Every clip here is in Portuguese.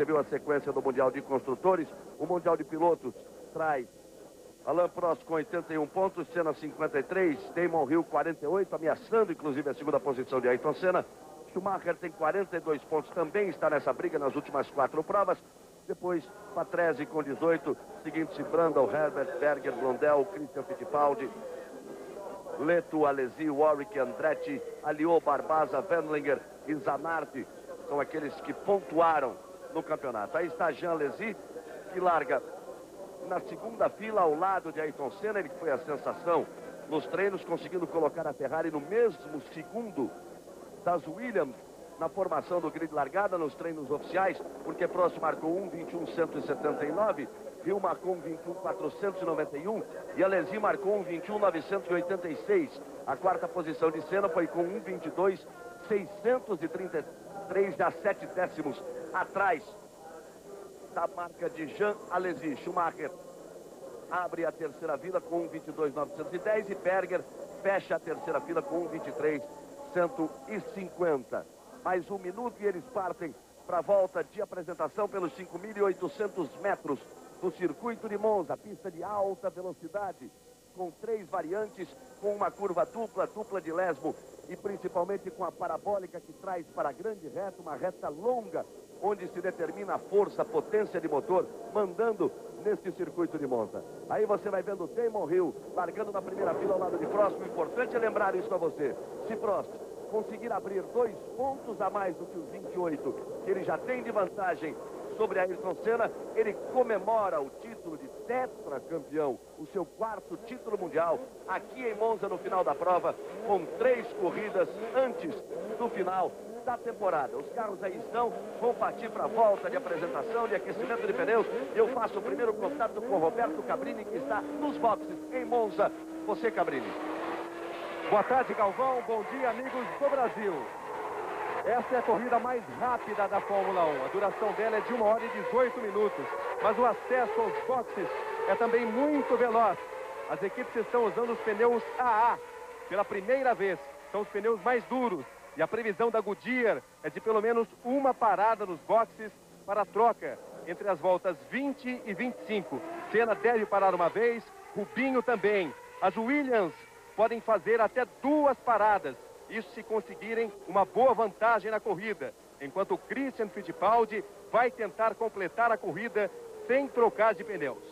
você viu a sequência do Mundial de Construtores. O Mundial de Pilotos traz Alain Prost com 81 pontos, Senna 53, Damon Hill 48, ameaçando inclusive a segunda posição de Ayrton Senna. Schumacher tem 42 pontos, também está nessa briga nas últimas 4 provas. Depois, Patrese com 18, seguindo-se Brundle, Herbert, Berger, Blondell, Christian Fittipaldi, Leto, Alesi, Warwick, Andretti, Aliot, Barbaza, Wendlinger e Zanardi. São aqueles que pontuaram no campeonato. Aí está Jean Alesi, que larga na segunda fila ao lado de Ayrton Senna. Ele foi a sensação nos treinos, conseguindo colocar a Ferrari no mesmo segundo das Williams na formação do grid largada nos treinos oficiais, porque Prost marcou 1:21.179, Hill marcou 1:21.491 e Alesi marcou 1:21.986. A quarta posição de Senna foi com 1:22.633, já 7 décimos atrás da marca de Jean Alesi. Schumacher abre a terceira fila com 1:22.910 e Berger fecha a terceira fila com 1:23.150. Mais 1 minuto e eles partem para a volta de apresentação pelos 5.800 metros do circuito de Monza, pista de alta velocidade, com 3 variantes, com uma curva dupla, dupla de lesmo e principalmente com a parabólica que traz para a grande reta, uma reta longa, onde se determina a força, a potência de motor, mandando neste circuito de Monza. Aí você vai vendo o Damon Hill largando na primeira fila ao lado de Prost. O importante é lembrar isso a você. Se Prost conseguir abrir 2 pontos a mais do que os 28 que ele já tem de vantagem sobre Ayrton Senna, ele comemora o título de tetracampeão, o seu 4º título mundial, aqui em Monza no final da prova, com 3 corridas antes do final da temporada. Os carros aí estão, vão partir para a volta de apresentação, de aquecimento de pneus. Eu faço o primeiro contato com Roberto Cabrini, que está nos boxes em Monza. Você, Cabrini. Boa tarde, Galvão. Bom dia, amigos do Brasil. Essa é a corrida mais rápida da Fórmula 1. A duração dela é de 1 hora e 18 minutos. Mas o acesso aos boxes é também muito veloz. As equipes estão usando os pneus AA pela primeira vez. São os pneus mais duros. E a previsão da Goodyear é de pelo menos uma parada nos boxes para a troca entre as voltas 20 e 25. Senna deve parar uma vez, Rubinho também. As Williams podem fazer até 2 paradas. Isso se conseguirem uma boa vantagem na corrida. Enquanto o Christian Fittipaldi vai tentar completar a corrida sem trocar de pneus.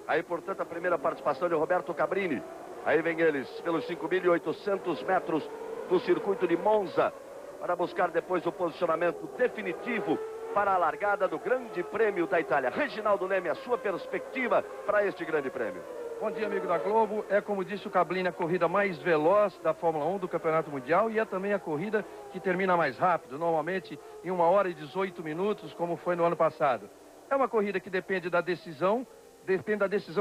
Aí, portanto, a primeira participação de Roberto Cabrini. Aí vem eles pelos 5.800 metros do circuito de Monza, para buscar depois o posicionamento definitivo para a largada do Grande Prêmio da Itália. Reginaldo Leme, a sua perspectiva para este Grande Prêmio. Bom dia, amigo da Globo. É, como disse o Cabrini, a corrida mais veloz da Fórmula 1 do Campeonato Mundial e é também a corrida que termina mais rápido, normalmente em 1 hora e 18 minutos, como foi no ano passado. É uma corrida que depende da decisão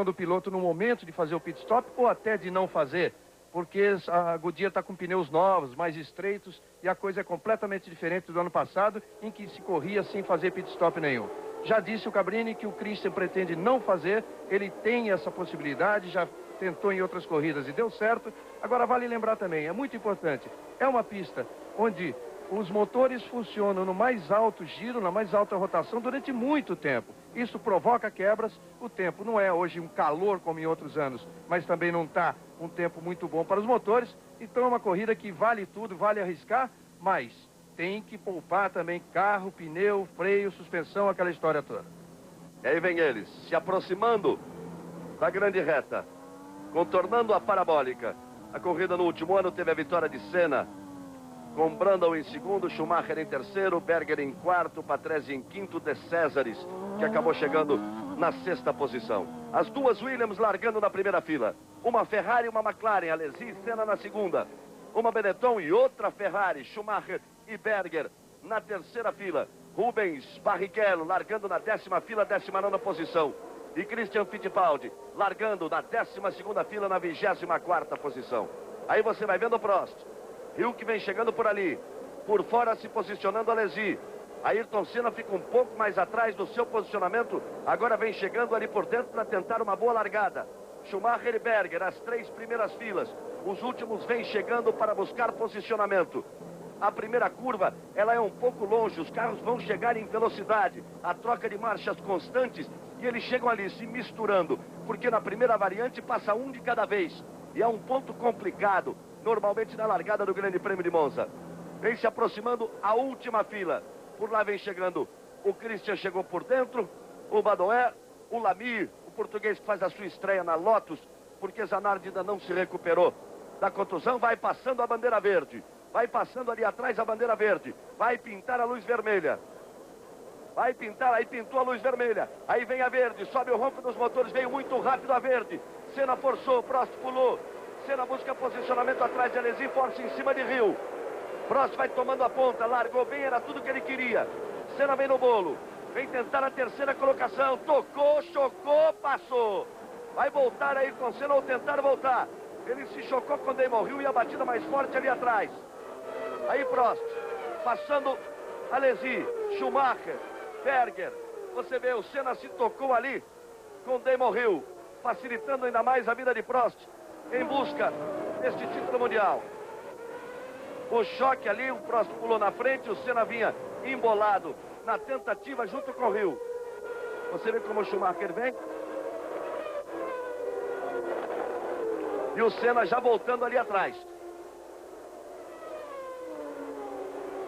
do piloto no momento de fazer o pit stop ou até de não fazer, porque a Goodyear está com pneus novos, mais estreitos, e a coisa é completamente diferente do ano passado, em que se corria sem fazer pit stop nenhum. Já disse o Cabrini que o Christian pretende não fazer, ele tem essa possibilidade, já tentou em outras corridas e deu certo. Agora vale lembrar também, é muito importante, é uma pista onde os motores funcionam no mais alto giro, na mais alta rotação durante muito tempo. Isso provoca quebras. O tempo não é hoje um calor como em outros anos, mas também não está um tempo muito bom para os motores. Então é uma corrida que vale tudo, vale arriscar, mas tem que poupar também carro, pneu, freio, suspensão, aquela história toda. E aí vem eles, se aproximando da grande reta, contornando a parabólica. A corrida no último ano teve a vitória de Senna, com Brundle em segundo, Schumacher em terceiro, Berger em quarto, Patrese em quinto, De Cesaris, que acabou chegando na 6ª posição. As 2 Williams largando na primeira fila. Uma Ferrari e uma McLaren, Alesi e Senna na segunda. Uma Benetton e outra Ferrari, Schumacher e Berger na terceira fila. Rubens Barrichello largando na 10ª fila, 19ª posição. E Christian Fittipaldi largando na 12ª fila, na 24ª posição. Aí você vai vendo o Prost. Hill que vem chegando por ali. Por fora se posicionando Alesi. Ayrton Senna fica um pouco mais atrás do seu posicionamento. Agora vem chegando ali por dentro para tentar uma boa largada. Schumacher e Berger, as 3 primeiras filas. Os últimos vêm chegando para buscar posicionamento. A primeira curva, ela é um pouco longe, os carros vão chegar em velocidade. A troca de marchas constantes e eles chegam ali se misturando, porque na primeira variante passa um de cada vez. E é um ponto complicado, normalmente na largada do Grande Prêmio de Monza. Vem se aproximando a última fila. Por lá vem chegando o Christian, chegou por dentro, o Badoer, o Lamir, o português que faz a sua estreia na Lotus, porque Zanardi ainda não se recuperou da contusão, vai passando a bandeira verde. Vai passando ali atrás a bandeira verde. Vai pintar a luz vermelha. Vai pintar, aí pintou a luz vermelha. Aí vem a verde, sobe o ronco dos motores, veio muito rápido a verde. Senna forçou, Prost pulou. Senna busca posicionamento atrás de Alesi, força em cima de Hill. Prost vai tomando a ponta, largou bem, era tudo que ele queria. Senna vem no bolo, vem tentar a terceira colocação. Tocou, chocou, passou. Vai voltar aí com Senna ou tentar voltar. Ele se chocou com Damon Hill e a batida mais forte ali atrás. Aí Prost, passando Alesi, Schumacher, Berger. Você vê, o Senna se tocou ali com Damon Hill, facilitando ainda mais a vida de Prost em busca deste título mundial. O choque ali, o Prost pulou na frente, o Senna vinha embolado na tentativa junto com o Hill. Você vê como o Schumacher vem. E o Senna já voltando ali atrás.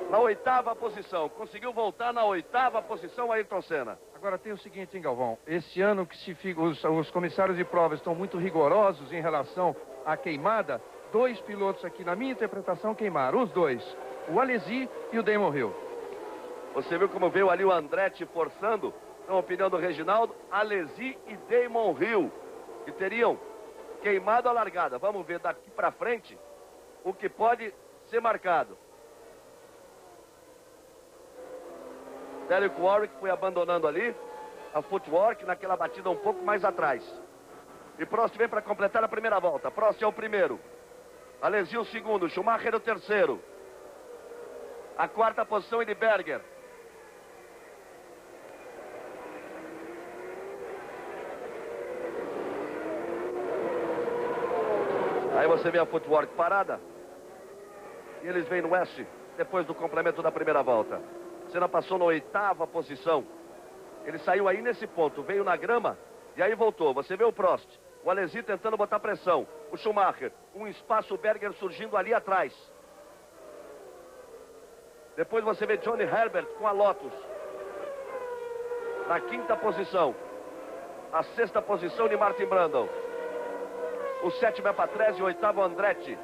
Na oitava posição. Conseguiu voltar na oitava posição Ayrton Senna. Agora tem o seguinte, hein, Galvão? Esse ano que os comissários de prova estão muito rigorosos em relação à queimada. Dois pilotos aqui, na minha interpretação, queimaram. Os dois. O Alesi e o Damon Hill. Você viu como veio ali o Andretti forçando? Na opinião do Reginaldo, Alesi e Damon Hill, que teriam queimado a largada. Vamos ver daqui para frente o que pode ser marcado. Derek Warwick foi abandonando ali a footwork naquela batida um pouco mais atrás. E Prost vem para completar a primeira volta. Prost é o primeiro. Alesi o segundo. Schumacher o terceiro. A quarta posição é de Berger. Aí você vê a footwork parada. E eles vêm no S depois do complemento da primeira volta. Senna passou na oitava posição. Ele saiu aí nesse ponto, veio na grama e aí voltou. Você vê o Prost, o Alesi tentando botar pressão. O Schumacher, um espaço, o Berger surgindo ali atrás. Depois você vê Johnny Herbert com a Lotus. Na quinta posição. A sexta posição de Martin Brundle. O sétimo é Patrese, o oitavo Andretti.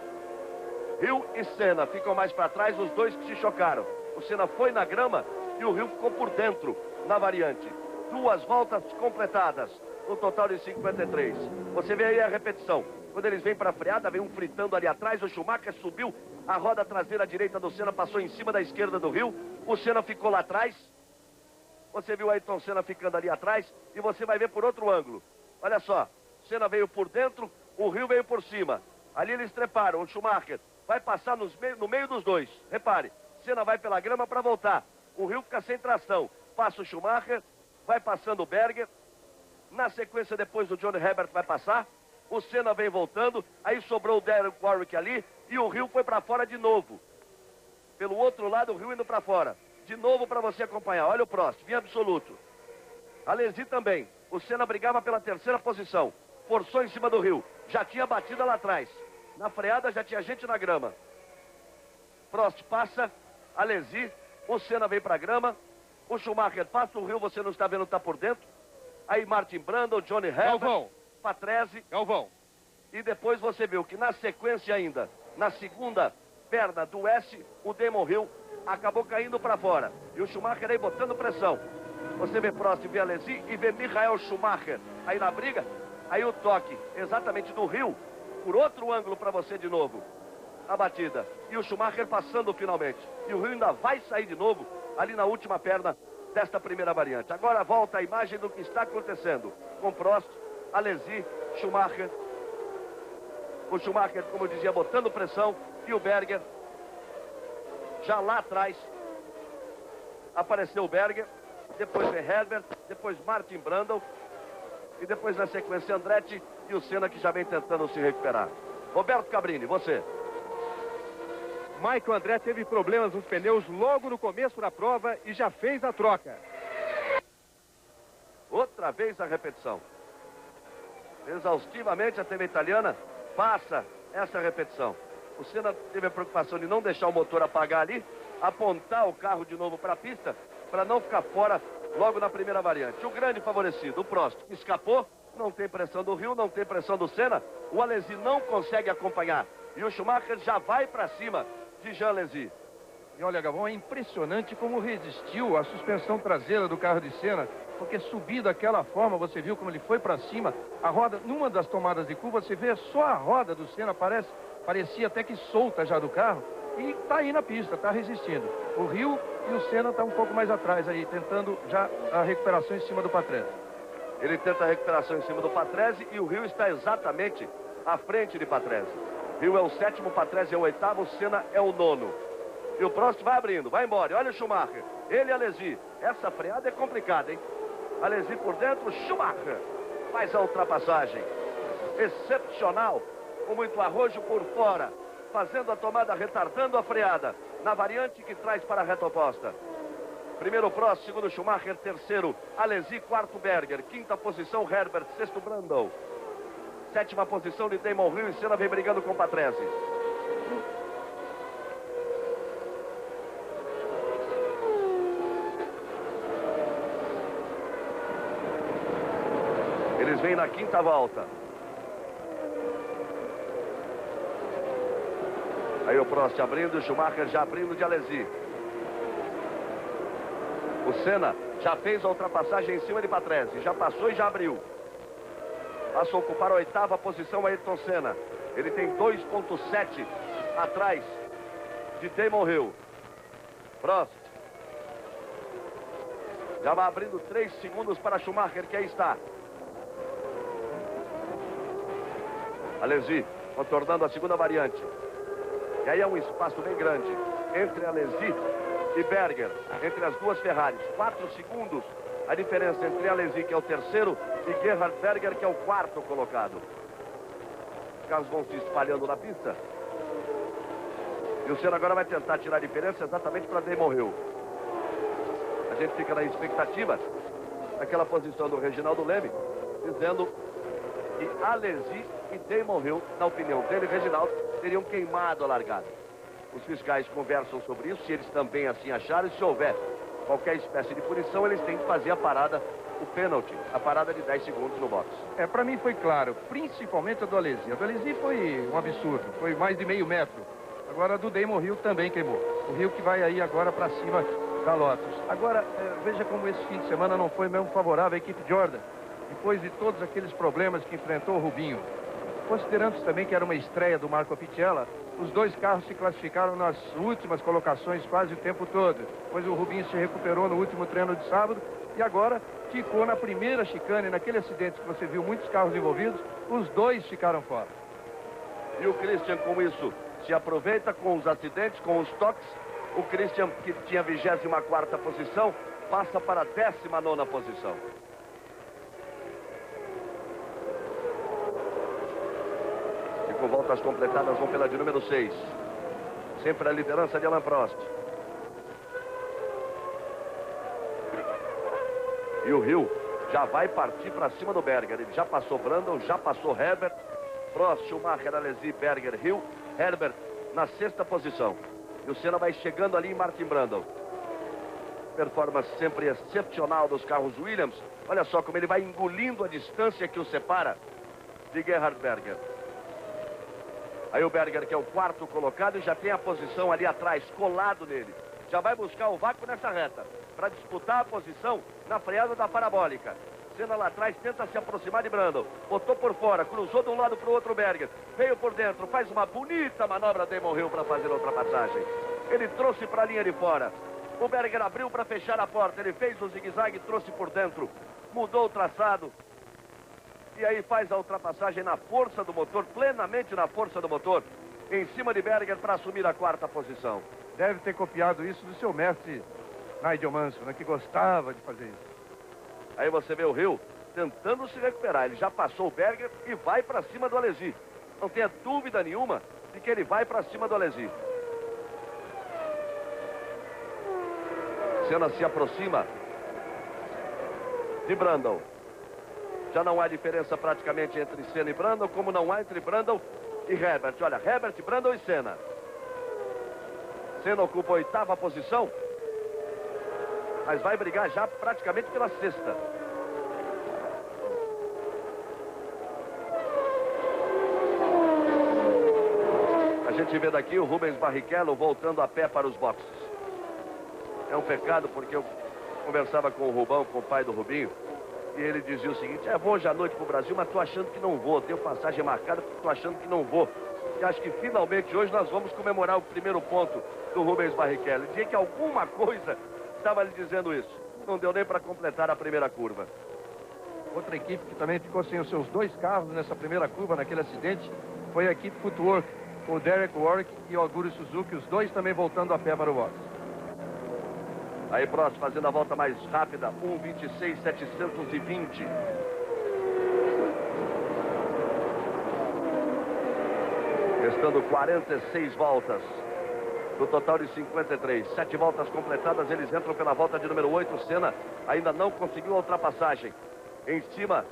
Hill e Senna ficam mais para trás, os dois que se chocaram. O Senna foi na grama e o Hill ficou por dentro na variante. Duas voltas completadas, no total de 53. Você vê aí a repetição. Quando eles vêm para a freada, vem um fritando ali atrás. O Schumacher subiu a roda traseira direita do Senna, passou em cima da esquerda do Hill. O Senna ficou lá atrás. Você viu Ayrton Senna ficando ali atrás e você vai ver por outro ângulo. Olha só, o Senna veio por dentro, o Hill veio por cima. Ali eles treparam, o Schumacher vai passar no meio dos dois. Repare, Senna vai pela grama para voltar. O Hill fica sem tração. Passa o Schumacher, vai passando o Berger. Na sequência, depois do Johnny Herbert vai passar. O Senna vem voltando. Aí sobrou o Derek Warwick ali. E o Hill foi para fora de novo. Pelo outro lado, o Hill indo para fora. De novo para você acompanhar. Olha o Prost, vinha absoluto. Alesi também. O Senna brigava pela terceira posição. Forçou em cima do Hill. Já tinha batida lá atrás. Na freada já tinha gente na grama. Prost passa. Alesi. O Senna vem para a grama. O Schumacher passa. O Hill você não está vendo, está por dentro. Aí Martin Brundle, Johnny Herbert, Patrese. Galvão. E depois você viu que na sequência ainda, na segunda perna do S, o Damon Hill acabou caindo para fora. E o Schumacher aí botando pressão. Você vê Prost, vê Alesi e vê Michael Schumacher aí na briga. Aí o toque exatamente do Hill, por outro ângulo para você de novo. A batida. E o Schumacher passando finalmente. E o Hill ainda vai sair de novo ali na última perna desta primeira variante. Agora volta a imagem do que está acontecendo com Prost, Alesi, Schumacher. O Schumacher, como eu dizia, botando pressão. E o Berger já lá atrás. Apareceu o Berger. Depois vem Herbert. Depois Martin Brundle. E depois na sequência Andretti e o Senna, que já vem tentando se recuperar. Roberto Cabrini, você. Michael André teve problemas nos pneus logo no começo da prova e já fez a troca. Outra vez a repetição. Exaustivamente a TV italiana passa essa repetição. O Senna teve a preocupação de não deixar o motor apagar ali, apontar o carro de novo para a pista, para não ficar fora logo na primeira variante. O grande favorecido, o Prost, escapou, não tem pressão do Hill, não tem pressão do Senna, o Alesi não consegue acompanhar. E o Schumacher já vai para cima de Jean Alesi. E olha, Galvão, é impressionante como resistiu a suspensão traseira do carro de Senna, porque subir daquela forma, você viu como ele foi para cima, a roda, numa das tomadas de curva, você vê só a roda do Senna, parecia até que solta já do carro, e está aí na pista, está resistindo. O Hill e o Senna estão um pouco mais atrás aí, tentando já a recuperação em cima do Patrese. Ele tenta a recuperação em cima do Patrese e o Hill está exatamente à frente de Patrese. Hill é o sétimo, Patrese é o oitavo, Senna é o nono. E o Prost vai abrindo, vai embora. Olha o Schumacher, ele e Alesi. Essa freada é complicada, hein? Alesi por dentro, Schumacher faz a ultrapassagem. Excepcional, com muito arrojo por fora, fazendo a tomada, retardando a freada, na variante que traz para a reta oposta. Primeiro Prost, segundo Schumacher, terceiro Alesi, quarto Berger, quinta posição Herbert, sexto Brundle. Sétima posição de Damon Hill e Senna vem brigando com Patrese. Eles vêm na quinta volta. Aí o Prost abrindo, o Schumacher já abrindo de Alesi. O Senna já fez a ultrapassagem em cima de Patrese, já passou e já abriu. Passa a ocupar a oitava posição Ayrton Senna. Ele tem 2,7 atrás de Damon Hill. Prost. Já vai abrindo 3 segundos para Schumacher, que aí está. Alesi contornando a segunda variante. E aí é um espaço bem grande entre Alesi e Berger, entre as duas Ferraris. 4 segundos a diferença entre Alesi, que é o terceiro, e Gerhard Berger, que é o quarto colocado. Os carros vão se espalhando na pista. E o Senna agora vai tentar tirar a diferença exatamente para Damon Hill. A gente fica na expectativa daquela posição do Reginaldo Leme, dizendo que Alesi e Damon Hill, na opinião dele, Reginaldo, teriam queimado a largada. Os fiscais conversam sobre isso, se eles também assim acharem, se houver qualquer espécie de punição, eles têm que fazer a parada, o pênalti, a parada de 10 segundos no box. Para mim foi claro, principalmente a do Alesi. A do Alesi foi um absurdo, foi mais de meio metro. Agora a do Damon Hill também queimou. O Hill que vai aí agora para cima da Lotus. Agora, veja como esse fim de semana não foi mesmo favorável à equipe Jordan, depois de todos aqueles problemas que enfrentou o Rubinho. Considerando também que era uma estreia do Marco Pichella, os dois carros se classificaram nas últimas colocações quase o tempo todo. Depois o Rubinho se recuperou no último treino de sábado e agora ficou na primeira chicane, naquele acidente que você viu muitos carros envolvidos, os dois ficaram fora. E o Christian com isso se aproveita com os acidentes, com os toques. O Christian, que tinha 24ª posição, passa para a 19ª posição. Com voltas completadas, vão pela de número 6. Sempre a liderança de Alain Prost. E o Hill já vai partir para cima do Berger. Ele já passou Brundle, já passou Herbert. Prost, Schumacher, Alesi, Berger, Hill. Herbert na 6ª posição. E o Senna vai chegando ali em Martin Brundle. Performance sempre excepcional dos carros Williams. Olha só como ele vai engolindo a distância que o separa de Gerhard Berger. Aí o Berger, que é o quarto colocado, e já tem a posição ali atrás, colado nele. Já vai buscar o vácuo nessa reta, para disputar a posição na freada da parabólica. Senna lá atrás tenta se aproximar de Brundle. Botou por fora, cruzou de um lado para o outro o Berger. Veio por dentro, faz uma bonita manobra Damon Hill para fazer a ultrapassagem. Ele trouxe para a linha de fora. O Berger abriu para fechar a porta. Ele fez o zigue-zague, trouxe por dentro. Mudou o traçado. E aí faz a ultrapassagem na força do motor, plenamente na força do motor, em cima de Berger para assumir a 4ª posição. Deve ter copiado isso do seu mestre Nigel Mansell, né, que gostava de fazer isso. Aí você vê o Hill tentando se recuperar. Ele já passou o Berger e vai para cima do Alesi. Não tenha dúvida nenhuma de que ele vai para cima do Alesi. Senna se aproxima de Brundle. Já não há diferença praticamente entre Senna e Brundle, como não há entre Brundle e Herbert. Olha, Herbert, Brundle e Senna. Senna ocupa a 8ª posição, mas vai brigar já praticamente pela 6ª. A gente vê daqui o Rubens Barrichello voltando a pé para os boxes. É um pecado, porque eu conversava com o Rubão, com o pai do Rubinho, e ele dizia o seguinte: vou hoje à noite para o Brasil, mas estou achando que não vou. Tenho passagem marcada, estou achando que não vou. E acho que finalmente hoje nós vamos comemorar o primeiro ponto do Rubens Barrichello. Dizia que alguma coisa estava lhe dizendo isso. Não deu nem para completar a primeira curva. Outra equipe que também ficou sem os seus 2 carros nessa primeira curva, naquele acidente, foi a equipe Footwork, com o Derek Warwick e o Aguri Suzuki, os dois também voltando a pé para o box. Aí Prost fazendo a volta mais rápida, 1:26.720. Restando 46 voltas no total de 53. 7 voltas completadas, eles entram pela volta de número 8. Senna ainda não conseguiu a ultrapassagem em cima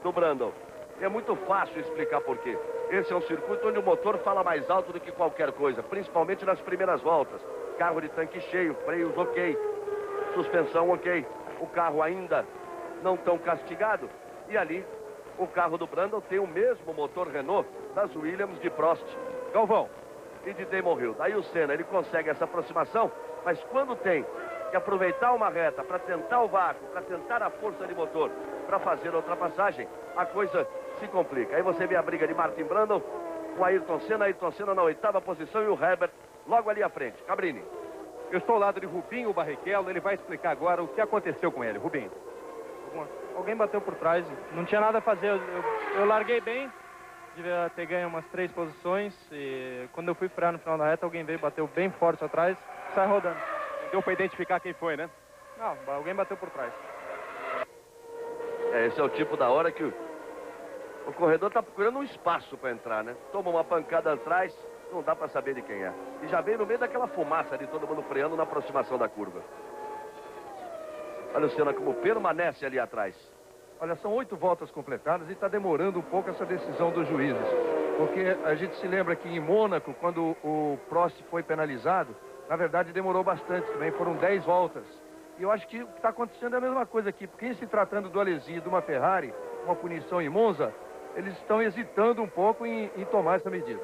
do Brundle. É muito fácil explicar por quê. Esse é um circuito onde o motor fala mais alto do que qualquer coisa, principalmente nas primeiras voltas. Carro de tanque cheio, freios ok, suspensão ok. O carro ainda não tão castigado. E ali, o carro do Brundle tem o mesmo motor Renault das Williams de Prost, Galvão. e de Damon Hill. Daí o Senna, ele consegue essa aproximação, mas quando tem que aproveitar uma reta para tentar o vácuo, para tentar a força de motor, para fazer a ultrapassagem, a coisa se complica. Aí você vê a briga de Martin Brundle com Ayrton Senna na 8ª posição e o Herbert logo ali à frente. Cabrini. Eu estou ao lado de Rubinho Barrichello, ele vai explicar agora o que aconteceu com ele. Rubinho. Alguém bateu por trás, não tinha nada a fazer, eu larguei bem, devia ter ganho umas 3 posições e quando eu fui frear no final da reta, alguém veio, bateu bem forte atrás, sai rodando. Deu para identificar quem foi, né? Não, alguém bateu por trás. Esse é o tipo da hora que o corredor está procurando um espaço para entrar, né? Toma uma pancada atrás, não dá para saber de quem é. E já vem no meio daquela fumaça de todo mundo freando na aproximação da curva. Olha o Senna como permanece ali atrás. Olha, são 8 voltas completadas e está demorando um pouco essa decisão dos juízes. Porque a gente se lembra que em Mônaco, quando o Prost foi penalizado, na verdade demorou bastante também, foram 10 voltas. E eu acho que o que está acontecendo é a mesma coisa aqui, porque em se tratando do Alesi e de uma Ferrari, uma punição em Monza, eles estão hesitando um pouco em tomar essa medida.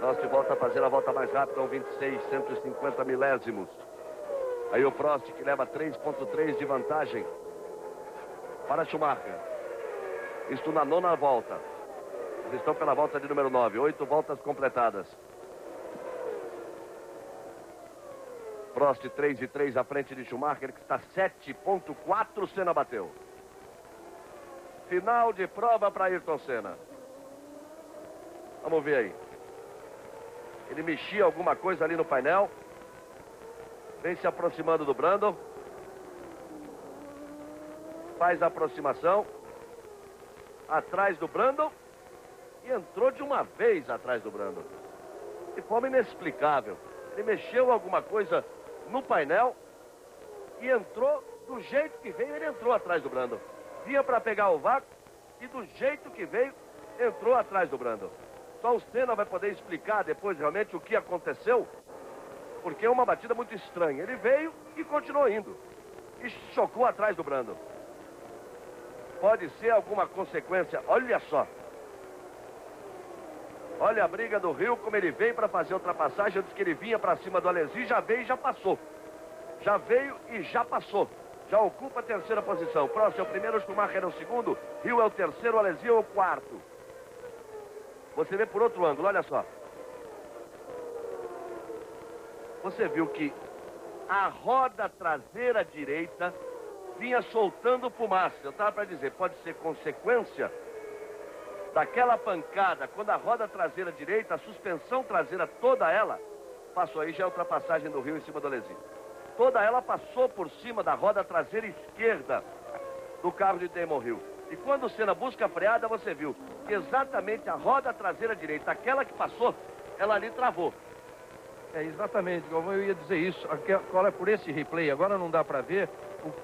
Prost volta a fazer a volta mais rápida, 1:26.150 milésimos. Aí o Prost que leva 3,3 de vantagem para Schumacher. Isto na 9ª volta. Eles estão pela volta de número 9. 8 voltas completadas. Prost 3,3 à frente de Schumacher, que está 7,4. Senna bateu. Final de prova para Ayrton Senna. Vamos ver aí. Ele mexia alguma coisa ali no painel. Vem se aproximando do Brundle. Faz a aproximação. Atrás do Brundle. E entrou de uma vez atrás do Brundle. De forma inexplicável. Ele mexeu alguma coisa no painel. E entrou do jeito que veio, ele entrou atrás do Brundle. Vinha para pegar o vácuo. E do jeito que veio, entrou atrás do Brundle. Só o Senna vai poder explicar depois realmente o que aconteceu. Porque é uma batida muito estranha. Ele veio e continuou indo. E chocou atrás do Brundle. Pode ser alguma consequência. Olha só. Olha a briga do Rio, como ele veio para fazer a ultrapassagem. Antes que ele vinha para cima do Alesi, já veio e já passou. Já veio e já passou. Já ocupa a 3ª posição. Prost é o primeiro, Schumacher é o segundo. Rio é o 3º, Alesi é o 4º. Você vê por outro ângulo, olha só. Você viu que a roda traseira direita vinha soltando fumaça. Eu estava para dizer, pode ser consequência daquela pancada, quando a roda traseira direita, a suspensão traseira, toda ela, passou aí, já é a ultrapassagem do Rio em cima do Alesi. Toda ela passou por cima da roda traseira esquerda do carro de Damon Hill. E quando o Senna busca a freada, você viu que exatamente a roda traseira direita, aquela que passou, ela ali travou. É, exatamente, Galvão, eu ia dizer isso. Agora, por esse replay, agora não dá para ver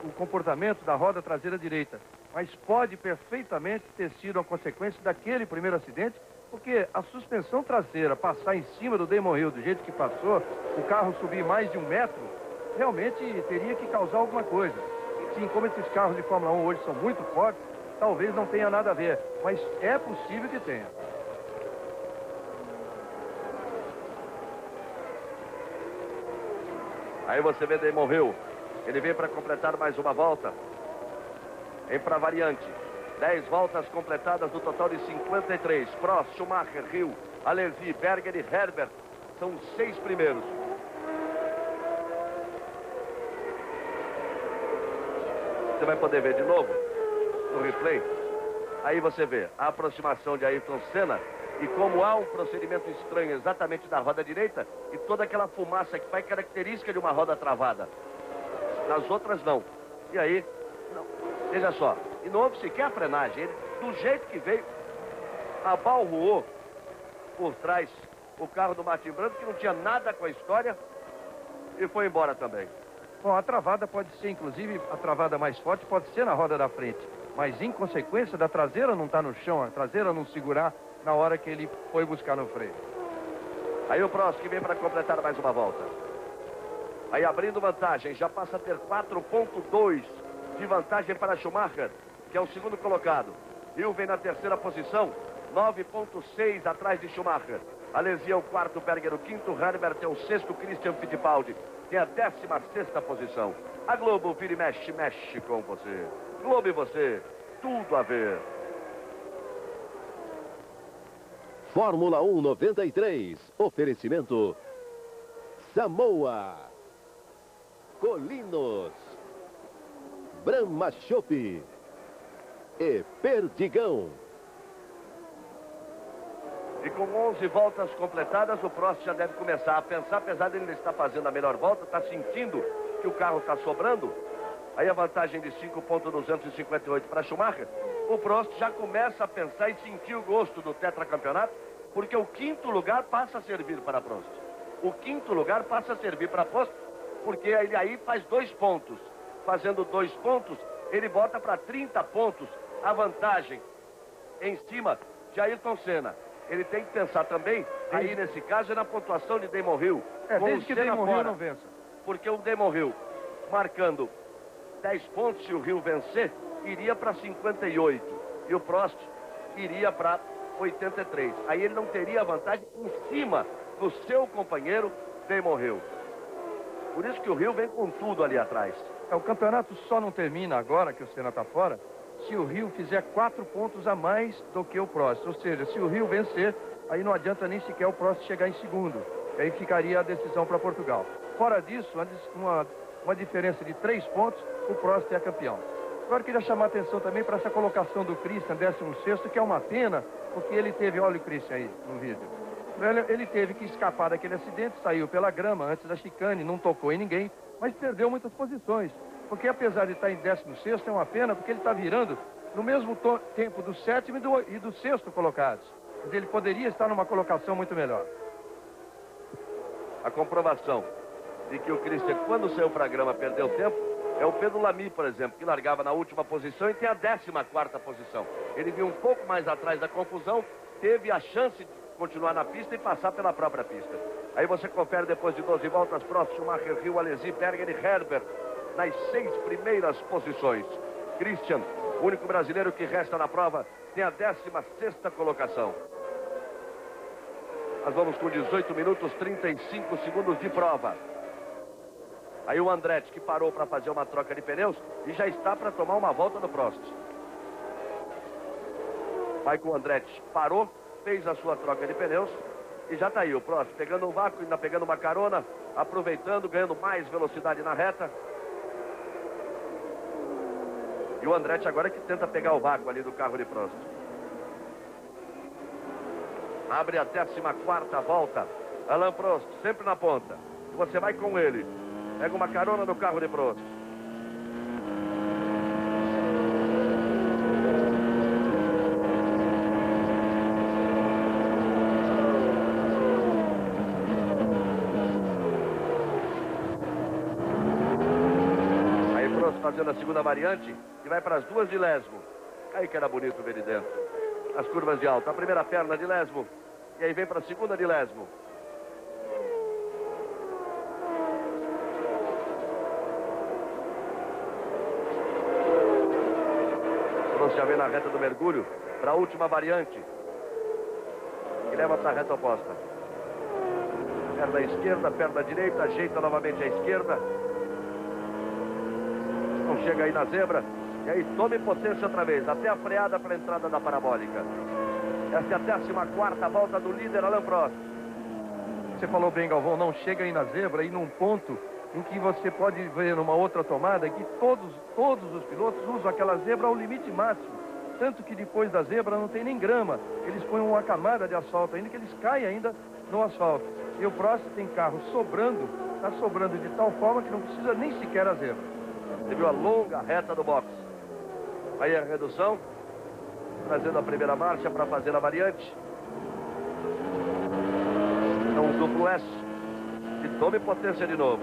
o comportamento da roda traseira direita. Mas pode perfeitamente ter sido a consequência daquele primeiro acidente, porque a suspensão traseira passar em cima do Damon Hill do jeito que passou, o carro subir mais de 1 metro, realmente teria que causar alguma coisa. Sim, como esses carros de Fórmula 1 hoje são muito fortes, talvez não tenha nada a ver, mas é possível que tenha. Aí você vê Damon Hill. Ele vem para completar mais uma volta. Vem para a variante. 10 voltas completadas no total de 53. Prost, Schumacher, Hill, Alesi, Berger e Herbert. São os 6 primeiros. Você vai poder ver de novo no replay. Aí você vê a aproximação de Ayrton Senna e como há um procedimento estranho exatamente da roda direita e toda aquela fumaça que faz característica de uma roda travada. Nas outras não. E aí, não. Veja só, e não houve sequer a frenagem. Ele, do jeito que veio, abalroou por trás o carro do Martin Brundle, que não tinha nada com a história, e foi embora também. Bom, a travada pode ser, inclusive, a travada mais forte pode ser na roda da frente. Mas, em consequência, da traseira não está no chão, a traseira não segurar na hora que ele foi buscar no freio. Aí o Prost que vem para completar mais uma volta. Aí abrindo vantagem, já passa a ter 4,2 de vantagem para Schumacher, que é o segundo colocado. Hill vem na terceira posição, 9,6 atrás de Schumacher. Alesi é o quarto, Berger o quinto, Herbert é o sexto, Christian Fittipaldi tem a 16ª posição. A Globo vira e mexe, mexe com você. Globo e você, tudo a ver. Fórmula 1 93, oferecimento Samoa, Colinos, Brahma Chopp e Perdigão. E com 11 voltas completadas, o Prost já deve começar a pensar, apesar de ele não estar fazendo a melhor volta, está sentindo que o carro está sobrando. Aí a vantagem de 5,258 para Schumacher. O Prost já começa a pensar e sentir o gosto do tetracampeonato, porque o quinto lugar passa a servir para Prost. O quinto lugar passa a servir para Prost, porque ele aí faz 2 pontos. Fazendo 2 pontos, ele bota para 30 pontos a vantagem em cima de Ayrton Senna. Ele tem que pensar também, aí nesse caso, na pontuação de Damon Hill. Desde que Damon Hill não vença. Porque o Damon Hill, marcando 10 pontos, se o Hill vencer, iria para 58. E o Prost iria para 83. Aí ele não teria vantagem em cima do seu companheiro Damon Hill. Por isso que o Hill vem com tudo ali atrás. O campeonato só não termina agora que o Senna está fora se o Hill fizer 4 pontos a mais do que o Prost. Ou seja, se o Hill vencer, aí não adianta nem sequer o Prost chegar em segundo. E aí ficaria a decisão para Portugal. Fora disso, uma diferença de 3 pontos, o Prost é campeão. Agora eu queria chamar a atenção também para essa colocação do Christian, 16º, que é uma pena, porque ele teve, olha o Christian aí no vídeo. Ele teve que escapar daquele acidente, saiu pela grama antes da chicane, não tocou em ninguém, mas perdeu muitas posições. Porque apesar de estar em 16º, é uma pena, porque ele está virando no mesmo tempo do 7º e do 6º colocados. Mas ele poderia estar numa colocação muito melhor. A comprovação de que o Christian, quando saiu para a grama, perdeu tempo, é o Pedro Lamy, por exemplo, que largava na última posição e tem a 14ª posição. Ele viu um pouco mais atrás da confusão, teve a chance de continuar na pista e passar pela própria pista. Aí você confere depois de 12 voltas, Prost, Schumacher, Hill, Alesi, Berger e Herbert nas 6 primeiras posições. Christian, o único brasileiro que resta na prova, tem a 16ª colocação. Nós vamos com 18 minutos 35 segundos de prova. Aí o Andretti, que parou para fazer uma troca de pneus e já está para tomar uma volta no Prost. Vai com o Andretti, parou, fez a sua troca de pneus e já está aí o Prost pegando um vácuo, ainda pegando uma carona, aproveitando, ganhando mais velocidade na reta. E o Andretti agora que tenta pegar o vácuo ali do carro de Prost. Abre a 14ª volta. Alain Prost, sempre na ponta. Você vai com ele. Pega uma carona do carro de Prost. fazendo a segunda variante e vai para as duas de lesmo. Aí que era bonito ver ele dentro. As curvas de alta. A primeira perna de lesmo. E aí vem para a segunda de lesmo. Prost já vem na reta do mergulho para a última variante. E leva para a reta oposta. Perna esquerda, perna direita, ajeita novamente a esquerda. Não chega aí na zebra. E aí tome potência outra vez, até a freada para a entrada da parabólica. Essa é a 14ª volta do líder Alain Prost. Você falou bem, Galvão, não chega aí na zebra e num ponto em que você pode ver numa outra tomada que todos os pilotos usam aquela zebra ao limite máximo. Tanto que depois da zebra não tem nem grama. Eles põem uma camada de asfalto ainda, que eles caem ainda no asfalto. E o Prost tem carro sobrando, está sobrando de tal forma que não precisa nem sequer a zebra. Você viu a longa reta do box. Aí a redução, trazendo a primeira marcha para fazer a variante. É um duplo S. E tome potência de novo.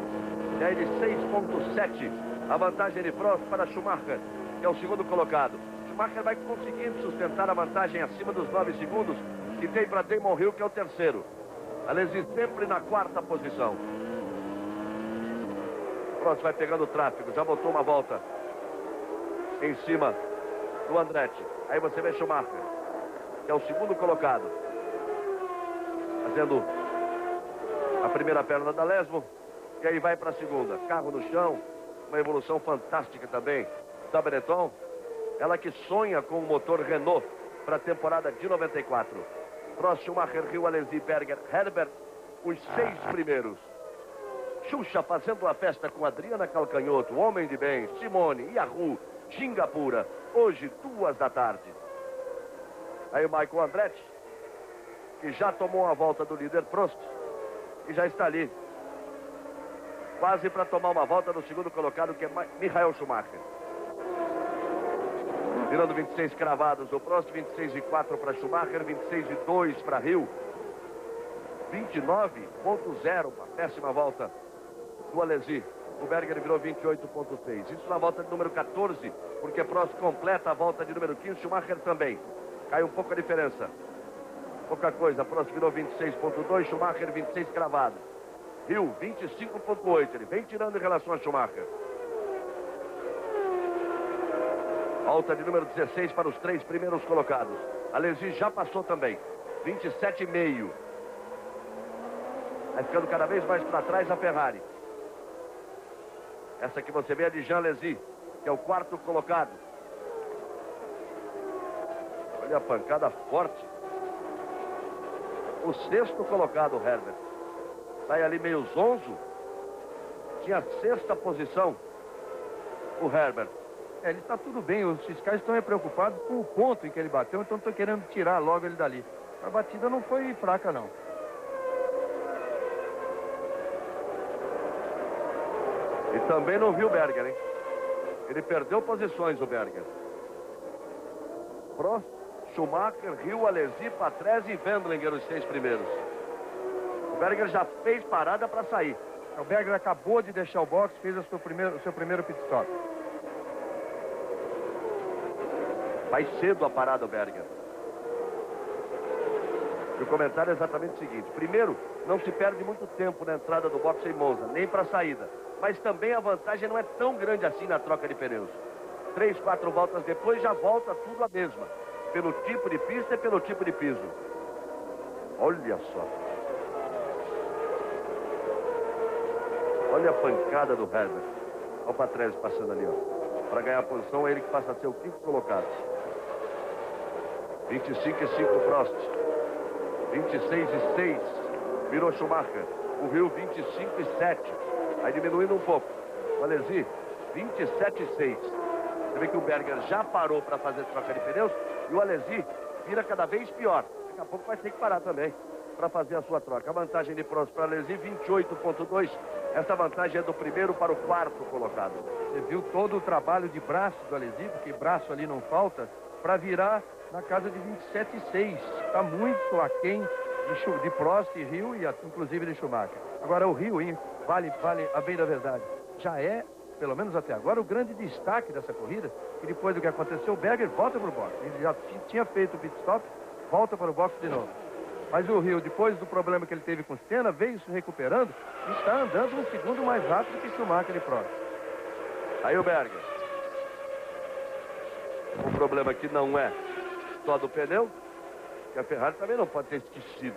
E aí de 6.7, a vantagem de Prost para Schumacher, que é o segundo colocado. Schumacher vai conseguindo sustentar a vantagem acima dos 9 segundos que tem para Damon Hill, que é o terceiro. Alesi sempre na 4ª posição. Prost vai pegando o tráfego, já botou uma volta em cima do Andretti. Aí você vê Schumacher, que é o segundo colocado, fazendo a primeira perna da lesmo. E aí vai para a segunda. Carro no chão, uma evolução fantástica também da Benetton. Ela que sonha com o motor Renault para a temporada de 94. Prost, Schumacher, Hill, Alesi, Berger, Herbert, os 6 primeiros. Xuxa fazendo a festa com Adriana Calcanhoto, Homem de Bem, Simone, Yahoo, Singapura, hoje 2 da tarde. Aí o Michael Andretti, que já tomou a volta do líder Prost e já está ali, quase para tomar uma volta do segundo colocado, que é Michael Schumacher. Virando 26 cravados o Prost, 26,4 para Schumacher, 26,2 para Hill, 29,0, uma péssima volta do Alesi. O Berger virou 28,6. Isso na volta de número 14, porque Prost completa a volta de número 15, Schumacher também. Cai um pouco a diferença. Pouca coisa, Prost virou 26,2, Schumacher 26 cravados. Hill 25,8, ele vem tirando em relação a Schumacher. Volta de número 16 para os 3 primeiros colocados. Alesi já passou também, 27,5. Vai ficando cada vez mais para trás a Ferrari. Essa que você vê é de Jean Alesi, que é o 4º colocado. Olha a pancada forte. O 6º colocado, Herbert. Sai ali meio zonzo. Tinha a 6ª posição, o Herbert. Ele está tudo bem, os fiscais estão preocupados com o ponto em que ele bateu, então estão querendo tirar logo ele dali. A batida não foi fraca, não. E também não viu o Berger, hein? Ele perdeu posições, o Berger. Prost, Schumacher, Hill, Alesi, Patrese e Wendlinger, os 6 primeiros. O Berger já fez parada para sair. O Berger acabou de deixar o box, fez o seu primeiro pit stop. Vai cedo a parada, o Berger. E o comentário é exatamente o seguinte. Primeiro, não se perde muito tempo na entrada do box em Monza, nem para a saída. Mas também a vantagem não é tão grande assim na troca de pneus. 3, 4 voltas depois já volta tudo a mesma. Pelo tipo de pista e pelo tipo de piso. Olha só. Olha a pancada do Herbert. Olha o Patrese passando ali, ó. Para ganhar a posição, é ele que passa a ser o 5º colocado. 25,5 Prost. 26,6 virou Schumacher. O Hill 25,7. Aí diminuindo um pouco. O Alesi 27,6. Você vê que o Berger já parou para fazer troca de pneus e o Alesi vira cada vez pior. Daqui a pouco vai ter que parar também para fazer a sua troca. A vantagem de Prost para Alesi 28,2. Essa vantagem é do 1º para o 4º colocado. Você viu todo o trabalho de braço do Alesi, porque braço ali não falta, para virar na casa de 27,6. Está muito aquém de Prost e Hill e inclusive de Schumacher. Agora o Hill, hein, vale a bem da verdade, já é pelo menos até agora, o grande destaque dessa corrida. E depois do que aconteceu, o Berger volta para o box. Ele já tinha feito o pit stop, volta para o box de novo. Mas o Hill, depois do problema que ele teve com o Senna, veio se recuperando e está andando um segundo mais rápido que Schumacher e Prost. Aí o Berger. O problema aqui não é só do pneu, que a Ferrari também não pode ter esquecido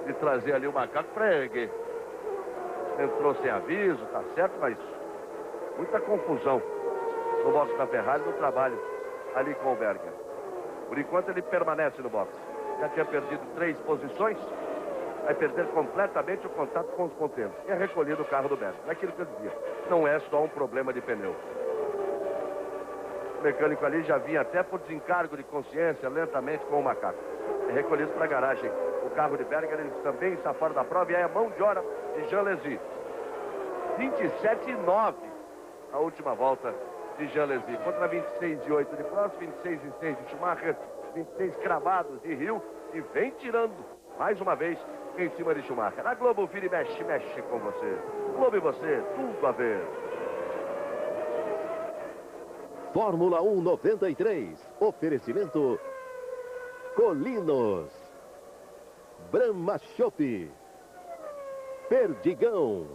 de trazer ali o macaco para erguer. Entrou sem aviso, tá certo, mas muita confusão no box da Ferrari, no trabalho ali com o Berger. Por enquanto ele permanece no box. Já tinha perdido 3 posições, vai perder completamente o contato com os ponteiros. E é recolhido o carro do Berger. É aquilo que eu dizia, não é só um problema de pneu. O mecânico ali já vinha até por desencargo de consciência, lentamente com o macaco. É recolhido para a garagem. O carro de Berger, ele também está fora da prova e é a mão de hora de Jean Alesi. 27,9 a última volta de Jean Alesi. Contra 26,8 de Prost, 26,6 de Schumacher, 26 cravados de Hill. E vem tirando, mais uma vez, em cima de Schumacher. A Globo vira e mexe, mexe com você. Globo e você, tudo a ver. Fórmula 1 93. Oferecimento Colinos, Brahma Chopp, Perdigão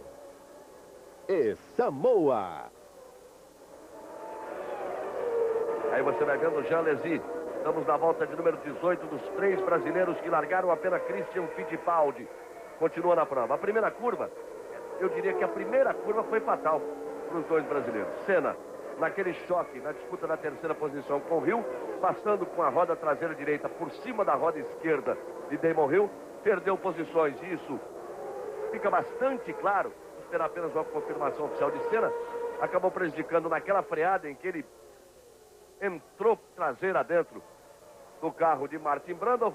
e Samoa. Aí você vai vendo o Jean Alesi. Estamos na volta de número 18 dos 3 brasileiros que largaram apenas Christian Fittipaldi. Continua na prova. A primeira curva, eu diria que a primeira curva foi fatal para os 2 brasileiros. Senna, naquele choque, na disputa da terceira posição com o Hill, passando com a roda traseira direita por cima da roda esquerda de Damon Hill, perdeu posições. E isso fica bastante claro, esperar apenas uma confirmação oficial de Senna, acabou prejudicando naquela freada em que ele entrou traseira dentro do carro de Martin Brundle,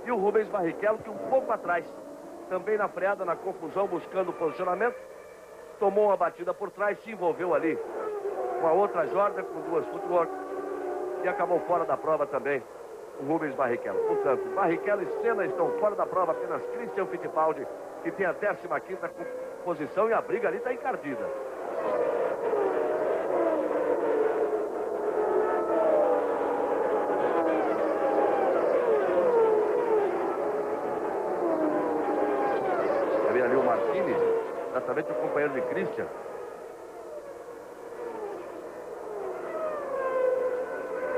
e o Rubens Barrichello, que um pouco atrás, também na freada, na confusão, buscando o posicionamento, tomou uma batida por trás, se envolveu ali com a outra Jordan, com 2 footwork, e acabou fora da prova também o Rubens Barrichello. Portanto, Barrichello e Senna estão fora da prova, apenas Christian Fittipaldi, que tem a 15ª posição, e a briga ali está encardida. Ali o Martini, exatamente o companheiro de Christian.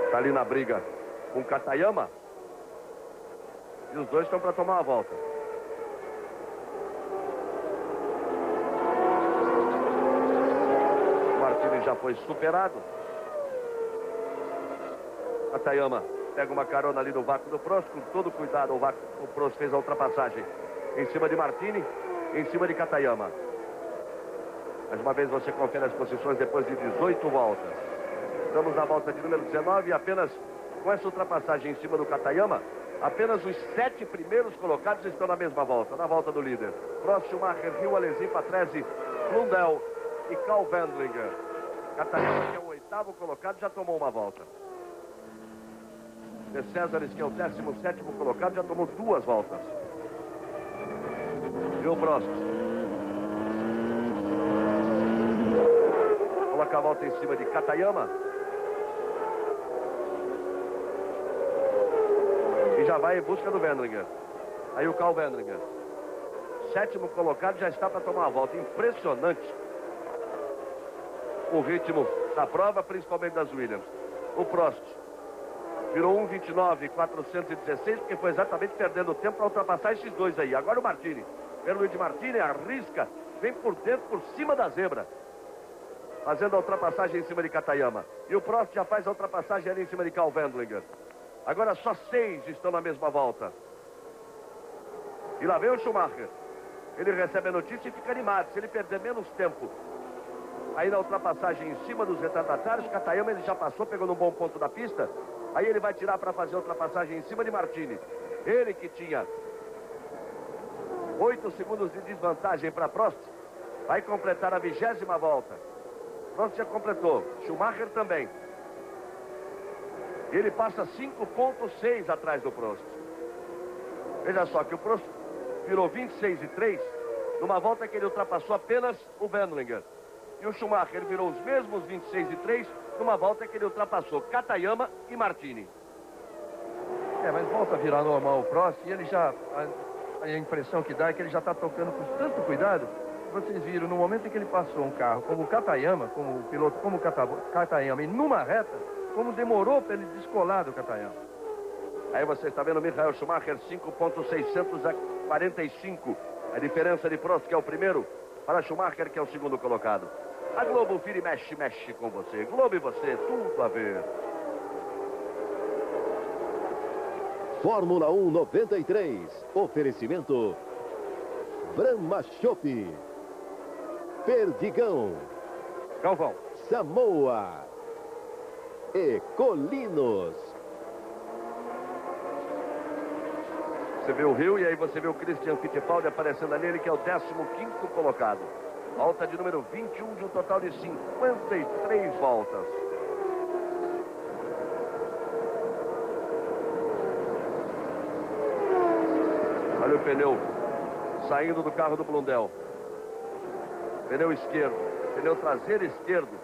Está ali na briga com Katayama. E os 2 estão para tomar a volta. O Martini já foi superado. Katayama pega uma carona ali no vácuo do Prost. Com todo cuidado, o Prost fez a ultrapassagem em cima de Martini, em cima de Katayama. Mais uma vez você confere as posições depois de 18 voltas. Estamos na volta de número 19 e apenas com essa ultrapassagem em cima do Katayama, apenas os 7 primeiros colocados estão na mesma volta, na volta do líder. Prost, Schumacher, Hill, Alesi, Patrese, Blundell e Carl Wendlinger. Katayama, que é o 8º colocado, já tomou uma volta. De Césares, que é o 17º colocado, já tomou 2 voltas. E o Prost coloca a volta em cima de Katayama e já vai em busca do Wendlinger. Aí o Carl Wendlinger, 7º colocado, já está para tomar a volta. Impressionante o ritmo da prova, principalmente das Williams. O Prost virou 1:29.416, porque foi exatamente perdendo tempo para ultrapassar esses 2 aí. Agora o Martini, Pierluigi Martini, arrisca, vem por dentro, por cima da zebra, fazendo a ultrapassagem em cima de Katayama. E o Prost já faz a ultrapassagem ali em cima de Carl Wendlinger. Agora só 6 estão na mesma volta. E lá vem o Schumacher. Ele recebe a notícia e fica animado. Se ele perder menos tempo aí na ultrapassagem em cima dos retardatários, Katayama ele já passou, pegou num bom ponto da pista. Aí ele vai tirar para fazer a ultrapassagem em cima de Martini. Ele que tinha 8 segundos de desvantagem para Prost, vai completar a 20ª volta. Prost já completou, Schumacher também. Ele passa 5,6 atrás do Prost. Veja só que o Prost virou 26,3 numa volta que ele ultrapassou apenas o Wendlinger. E o Schumacher virou os mesmos 26,3 numa volta que ele ultrapassou Katayama e Martini. Mas volta a virar normal o Prost e ele já... A impressão que dá é que ele já está tocando com tanto cuidado. Vocês viram, no momento em que ele passou um carro como o Katayama, como o piloto, como o Katayama, e numa reta, como demorou para ele descolar do Katayama. Aí você está vendo o Michael Schumacher, 5.645. A diferença de Prost, que é o primeiro, para Schumacher, que é o segundo colocado. A Globo vira e mexe, mexe com você. Globo e você, tudo a ver. Fórmula 1 93. Oferecimento Brahma Chopp, Perdigão, Galvão. Samoa e Colinos. Você vê o Rio e aí você vê o Christian Fittipaldi aparecendo ali, ele que é o 15º colocado. Volta de número 21 de um total de 53 voltas. Olha o pneu saindo do carro do Blundell. Pneu esquerdo, pneu traseiro esquerdo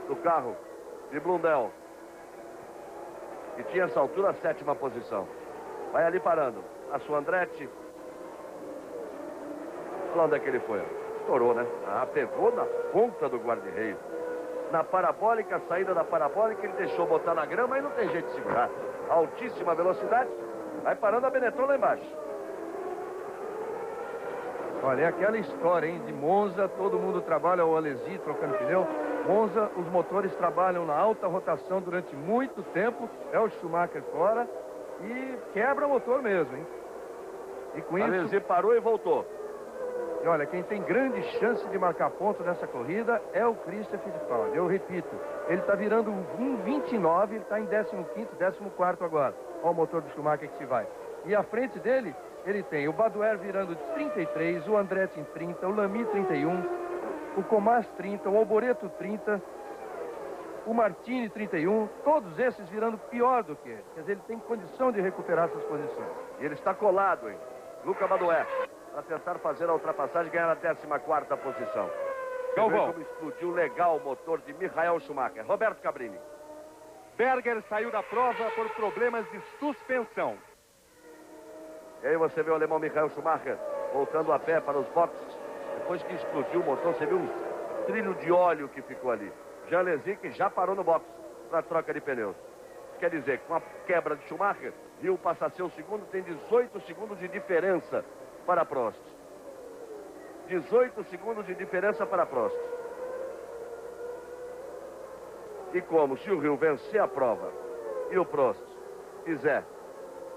do carro de Blundell. E tinha essa altura a 7ª posição. Vai ali parando. A sua Andretti. Olha onde é que ele foi. Estourou, né? Pegou na ponta do guarda-reio. Na parabólica, saída da parabólica, ele deixou botar na grama e não tem jeito de segurar. Altíssima velocidade. Vai parando a Benetton lá embaixo. Olha, é aquela história, hein, de Monza, todo mundo trabalha o Alesi trocando pneu. Monza, os motores trabalham na alta rotação durante muito tempo. É o Schumacher fora e quebra o motor mesmo, hein? E com isso... Alesi parou e voltou. E olha, quem tem grande chance de marcar ponto nessa corrida é o Christian Fittipaldi. Eu repito, ele está virando um 1,29, ele está em 15º, 14º agora. Olha o motor do Schumacher que se vai. E à frente dele, ele tem o Badoer virando de 33, o Andretti em 30, o Lamy 31, o Comas 30, o Alboreto 30, o Martini 31, todos esses virando pior do que ele. Quer dizer, ele tem condição de recuperar essas posições. E ele está colado, hein? Luca Badoer, para tentar fazer a ultrapassagem e ganhar a 14ª posição. Galvão. Como explodiu legal o motor de Michael Schumacher. Roberto Cabrini. Berger saiu da prova por problemas de suspensão. E aí você vê o alemão Michael Schumacher voltando a pé para os boxes. Depois que explodiu o motor, você viu um trilho de óleo que ficou ali. Jean Alesi, que já parou no box para troca de pneus. Quer dizer, com a quebra de Schumacher, Rio passa a ser o segundo, tem 18 segundos de diferença para Prost. 18 segundos de diferença para Prost. E como se o Rio vencer a prova e o Prost fizer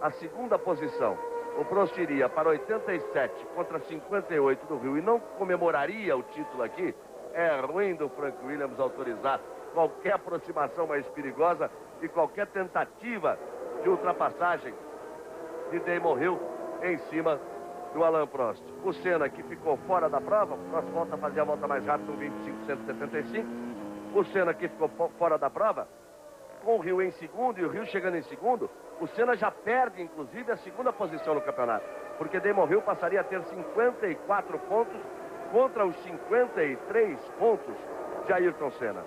a segunda posição, o Prost iria para 87 contra 58 do Rio e não comemoraria o título aqui. É ruim do Frank Williams autorizar qualquer aproximação mais perigosa e qualquer tentativa de ultrapassagem de Damon Hill em cima do Alain Prost. O Senna, que ficou fora da prova, o Prost volta a fazer a volta mais rápida, 25,175. O Senna, que ficou fora da prova, com o Rio em segundo e o Rio chegando em segundo, o Senna já perde, inclusive, a segunda posição no campeonato, porque Damon Hill passaria a ter 54 pontos contra os 53 pontos de Ayrton Senna.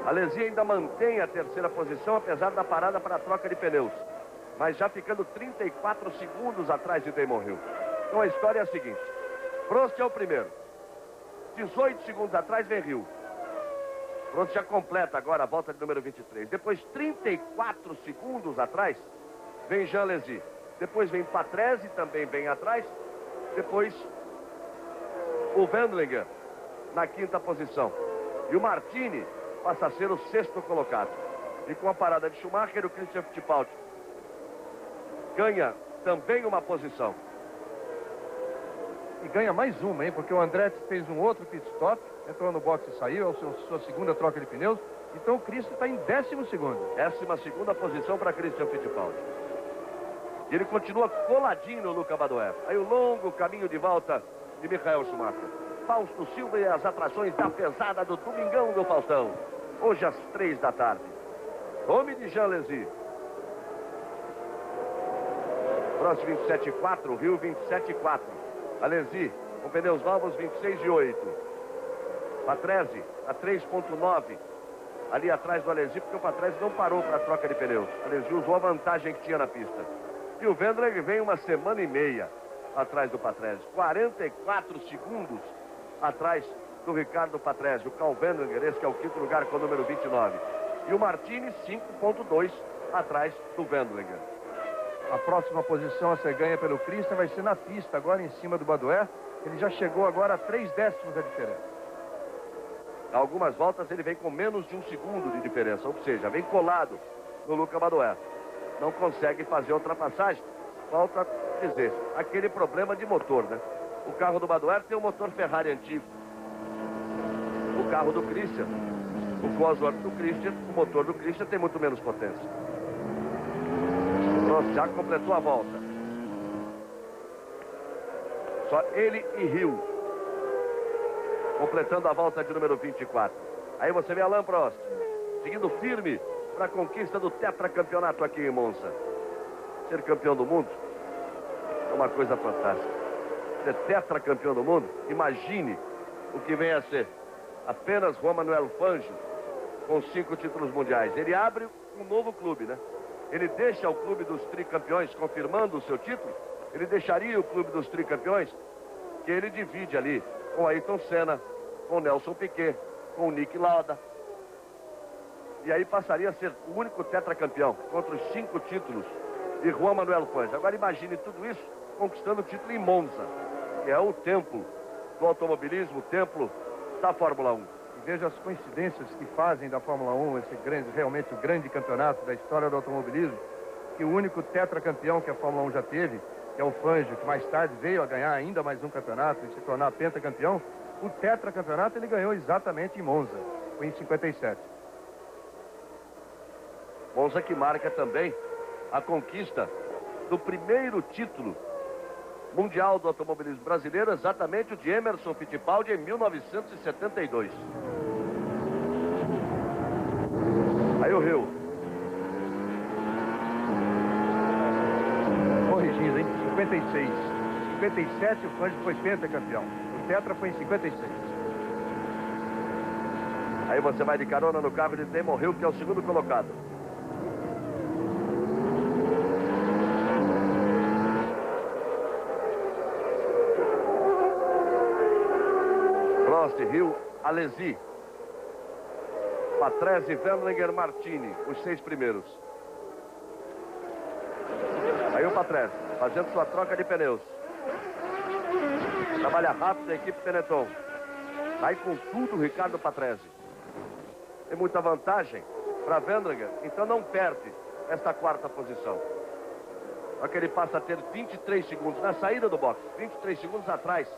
Alesi ainda mantém a 3ª posição, apesar da parada para a troca de pneus, mas já ficando 34 segundos atrás de Damon Hill. Então a história é a seguinte: Prost é o primeiro, 18 segundos atrás vem Hill. Prost já completa agora a volta de número 23. Depois, 34 segundos atrás, vem Jean Alesi. Depois vem Patrese, também bem atrás. Depois, o Wendlinger na 5ª posição. E o Martini passa a ser o 6º colocado. E com a parada de Schumacher, o Christian Fittipaldi ganha também uma posição. E ganha mais uma, hein? Porque o Andretti fez um outro pit stop, entrou no box e saiu, é a sua segunda troca de pneus. Então o Christian está em 12º. 12ª posição para Christian Fittipaldi. E ele continua coladinho no Luca Badoer. Aí o longo caminho de volta de Michael Schumacher. Fausto Silva e as atrações da pesada do Domingão do Faustão. Hoje às 3 da tarde. Nome de Jean Alesi. Prost 27,4, Rio 27,4. Alesi com pneus novos 26,8. Patrese a 3,9. Ali atrás do Alesi, porque o Patrese não parou para a troca de pneus. O Alesi usou a vantagem que tinha na pista. E o Wendlinger vem uma semana e meia atrás do Patrese. 44 segundos atrás do Ricardo Patrese. O Carl Wendlinger, esse que é o quinto lugar com o número 29. E o Martini 5,2 atrás do Wendlinger. A próxima posição a ser ganha pelo Christian vai ser na pista, agora em cima do Badoer. Ele já chegou agora a 3 décimos da diferença. Algumas voltas ele vem com menos de 1 segundo de diferença, ou seja, vem colado no Luca Badoer. Não consegue fazer a ultrapassagem. Falta dizer, aquele problema de motor, né? O carro do Badoer tem um motor Ferrari antigo. O carro do Christian, o Cosworth do Christian, o motor do Christian tem muito menos potência. Nossa, já completou a volta. Só ele e Hill completando a volta de número 24. Aí você vê Alain Prost seguindo firme para a conquista do tetracampeonato aqui em Monza. Ser campeão do mundo é uma coisa fantástica. Ser tetracampeão do mundo, imagine o que vem a ser. Apenas Juan Manuel Fangio com 5 títulos mundiais. Ele abre um novo clube, né? Ele deixa o clube dos tricampeões, confirmando o seu título. Ele deixaria o clube dos tricampeões, que ele divide ali com Ayrton Senna, com Nelson Piquet, com o Niki Lauda. E aí passaria a ser o único tetracampeão contra os 5 títulos de Juan Manuel Fangio. Agora imagine tudo isso conquistando o título em Monza, que é o templo do automobilismo, o templo da Fórmula 1. E veja as coincidências que fazem da Fórmula 1 esse grande, realmente o grande campeonato da história do automobilismo, que o único tetracampeão que a Fórmula 1 já teve, que é o Fangio, que mais tarde veio a ganhar ainda mais um campeonato e se tornar pentacampeão, o tetracampeonato ele ganhou exatamente em Monza, foi em 57. Monza que marca também a conquista do primeiro título mundial do automobilismo brasileiro, exatamente o de Emerson Fittipaldi em 1972. Aí o Hill. Corrigindo, em 56. 57 o Fangio foi pentacampeão. O tetra foi em 56. Aí você vai de carona no carro de Damon Hill, que é o segundo colocado. Prost, Hill, Alesi, Patrese, Wendlinger, Martini, os 6 primeiros. Aí o Patrese, fazendo sua troca de pneus. Trabalha rápido a equipe Benetton. Vai com tudo o Ricardo Patrese. Tem muita vantagem para Wendlinger, então não perde esta 4ª posição. Só que ele passa a ter 23 segundos na saída do box, 23 segundos atrás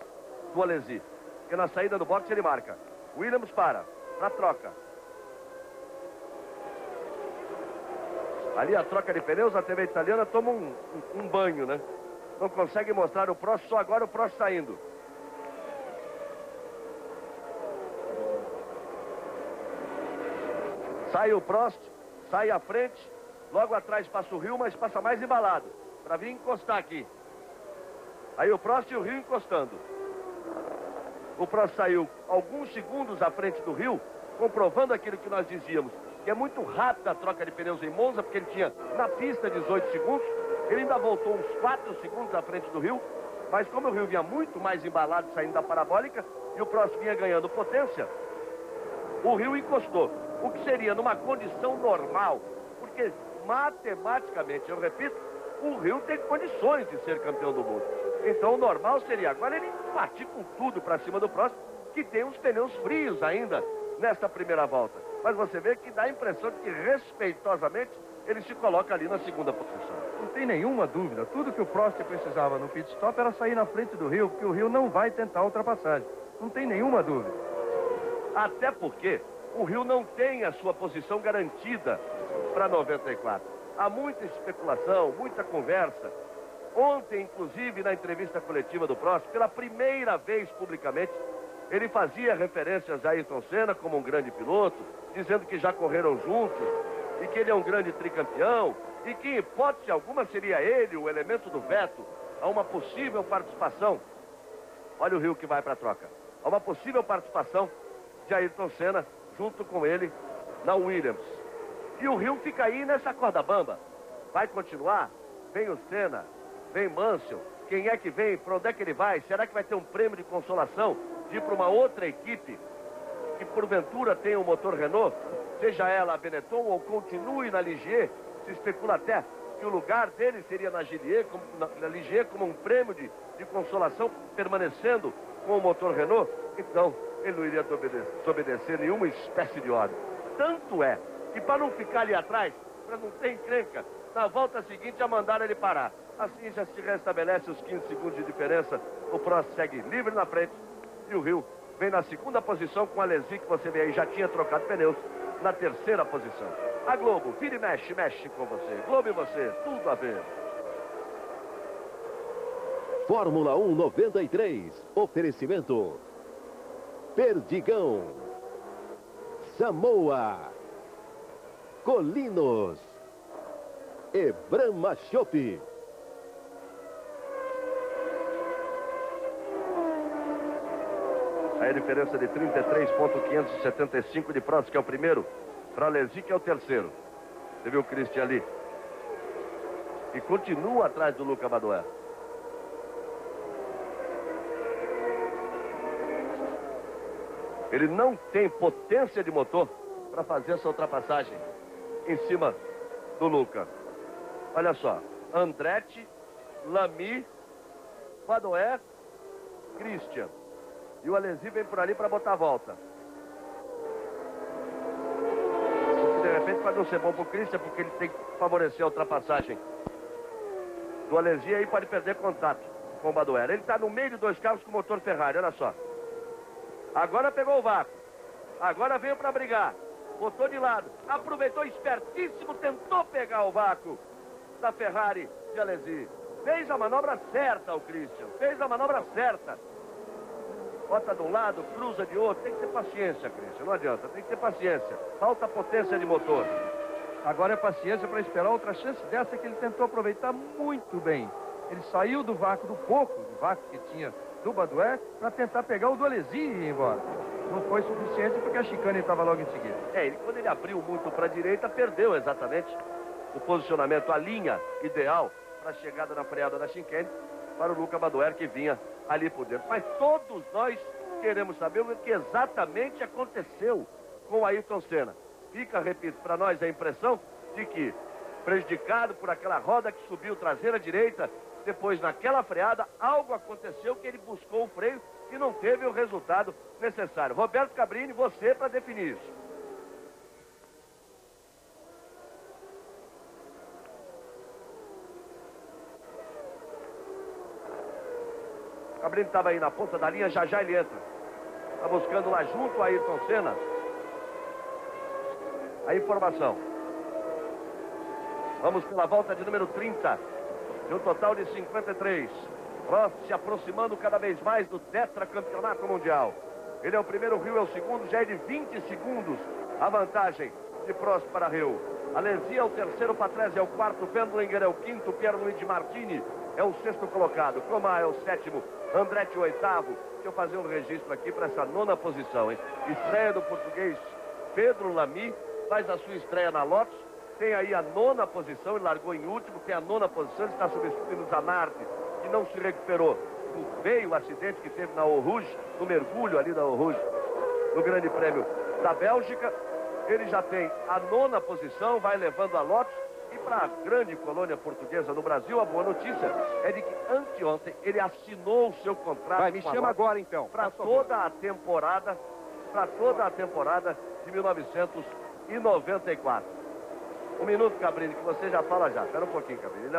do Alesi. Porque na saída do box ele marca. Williams para troca. Ali a troca de pneus, a TV italiana toma um banho, né? Não consegue mostrar o Prost, só agora o Prost saindo. Sai o Prost, sai à frente, logo atrás passa o Hill, mas passa mais embalado, para vir encostar aqui. Aí o Prost e o Hill encostando. O Prost saiu alguns segundos à frente do Hill, comprovando aquilo que nós dizíamos, que é muito rápida a troca de pneus em Monza, porque ele tinha na pista 18 segundos, ele ainda voltou uns 4 segundos à frente do Hill, mas como o Hill vinha muito mais embalado saindo da parabólica e o Prost vinha ganhando potência, o Hill encostou, o que seria numa condição normal, porque matematicamente, eu repito, o Hill tem condições de ser campeão do mundo. Então o normal seria agora ele partir com tudo para cima do Prost, que tem uns pneus frios ainda nesta primeira volta. Mas você vê que dá a impressão de que respeitosamente ele se coloca ali na 2ª posição. Não tem nenhuma dúvida. Tudo que o Prost precisava no pit stop era sair na frente do Hill, porque o Hill não vai tentar a ultrapassagem. Não tem nenhuma dúvida. Até porque o Hill não tem a sua posição garantida para 94. Há muita especulação, muita conversa. Ontem, inclusive, na entrevista coletiva do Prost, pela primeira vez publicamente, ele fazia referências a Ayrton Senna como um grande piloto, dizendo que já correram juntos e que ele é um grande tricampeão e que, em hipótese alguma, seria ele o elemento do veto a uma possível participação. Olha o Hill que vai para a troca. A uma possível participação de Ayrton Senna, junto com ele na Williams. E o Rio fica aí nessa corda bamba. Vai continuar? Vem o Senna, vem Mansell. Quem é que vem? Para onde é que ele vai? Será que vai ter um prêmio de consolação de ir para uma outra equipe que porventura tenha um motor Renault? Seja ela a Benetton ou continue na Ligier? Se especula até que o lugar dele seria na Ligier como um prêmio de consolação, permanecendo com o motor Renault. Então, ele não iria desobedecer nenhuma espécie de ordem. Tanto é que, para não ficar ali atrás, para não ter encrenca, na volta seguinte já mandaram ele parar. Assim já se restabelece os 15 segundos de diferença. O Prost segue livre na frente e o Rio vem na segunda posição com a Alesi, que você vê aí, já tinha trocado pneus, na terceira posição. A Globo, vira e mexe, mexe com você. Globo e você, tudo a ver. Fórmula 1 93. Oferecimento Perdigão, Samoa, Colinos e Brahma Chopp. Aí a diferença de 33,575 de Prost, que é o primeiro, para Alesi, que é o terceiro. Você viu o Christian ali? E continua atrás do Luca Badoer. Ele não tem potência de motor para fazer essa ultrapassagem em cima do Luca. Olha só, Andretti, Lamy, Badoer, Christian. E o Alesi vem por ali para botar a volta. De repente pode não ser bom para o Christian, porque ele tem que favorecer a ultrapassagem do Alesi, aí pode perder contato com o Badoer. Ele está no meio de dois carros com o motor Ferrari, olha só. Agora pegou o vácuo. Agora veio para brigar. Botou de lado. Aproveitou espertíssimo. Tentou pegar o vácuo da Ferrari de Alesi. Fez a manobra certa o Christian. Fez a manobra certa. Bota de um lado, cruza de outro. Tem que ter paciência, Christian. Não adianta. Tem que ter paciência. Falta potência de motor. Agora é paciência para esperar outra chance dessa que ele tentou aproveitar muito bem. Ele saiu do vácuo, do pouco do vácuo que tinha do Badoer, para tentar pegar o do Alesi e ir embora. Não foi suficiente porque a chicane estava logo em seguida. Quando ele abriu muito para a direita, perdeu exatamente o posicionamento, a linha ideal para a chegada na freada da chicane para o Luca Badoer, que vinha ali por dentro. Mas todos nós queremos saber o que exatamente aconteceu com o Ayrton Senna. Fica, repito, para nós a impressão de que, prejudicado por aquela roda que subiu traseira direita, depois naquela freada, algo aconteceu que ele buscou o freio e não teve o resultado necessário. Roberto Cabrini, você para definir isso. Cabrini estava aí na ponta da linha, já ele entra. Está buscando lá junto a Ayrton Senna a informação. Vamos pela volta de número 30. De um total de 53. Prost se aproximando cada vez mais do tetracampeonato mundial. Ele é o primeiro, Rio é o segundo, já é de 20 segundos a vantagem de Prost para Rio. Alesi é o terceiro, Patrese é o quarto, Wendlinger é o quinto, Pierluigi Martini é o sexto colocado, Comar é o sétimo, Andretti o oitavo. Deixa eu fazer um registro aqui para essa nona posição, hein? Estreia do português Pedro Lamy, faz a sua estreia na Lotus. Tem aí a nona posição, ele largou em último, tem a nona posição, ele está substituindo o Zanardi, que não se recuperou do feio acidente que teve na Eau Rouge, no mergulho ali da Eau Rouge, no Grande Prêmio da Bélgica. Ele já tem a nona posição, vai levando a Lotus. E para a grande colônia portuguesa no Brasil, a boa notícia é de que anteontem ele assinou o seu contrato. Vai, me chama agora então. Para toda a temporada, de 1994. Um minuto, Cabrini, que você já fala já. Espera um pouquinho, Cabrini. Ele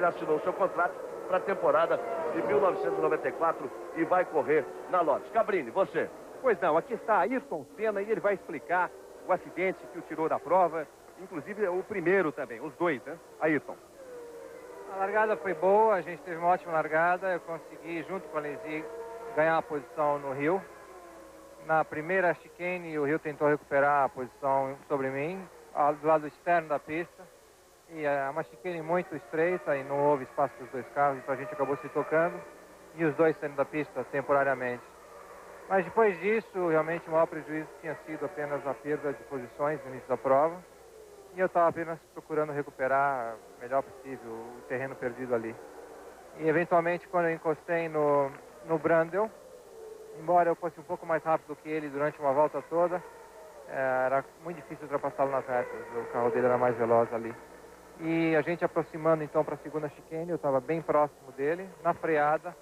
assinou o seu contrato para a temporada de 1994 e vai correr na Lotus. Cabrini, você. Pois não, aqui está Ayrton Senna e ele vai explicar o acidente que o tirou da prova, inclusive o primeiro também, os dois, né? Ayrton. A largada foi boa, a gente teve uma ótima largada, eu consegui, junto com a Alesi, ganhar a posição no Rio. Na primeira chicane, o Rio tentou recuperar a posição sobre mim, do lado externo da pista, e é uma chicane muito estreita e não houve espaço para os dois carros, então a gente acabou se tocando e os dois saindo da pista temporariamente. Mas depois disso, realmente o maior prejuízo tinha sido apenas a perda de posições no início da prova. E eu estava apenas procurando recuperar o melhor possível o terreno perdido ali. E eventualmente, quando eu encostei no Brundle, embora eu fosse um pouco mais rápido que ele durante uma volta toda, era muito difícil ultrapassá-lo nas retas. O carro dele era mais veloz ali. E a gente aproximando então para a segunda chicane, eu estava bem próximo dele, na freada.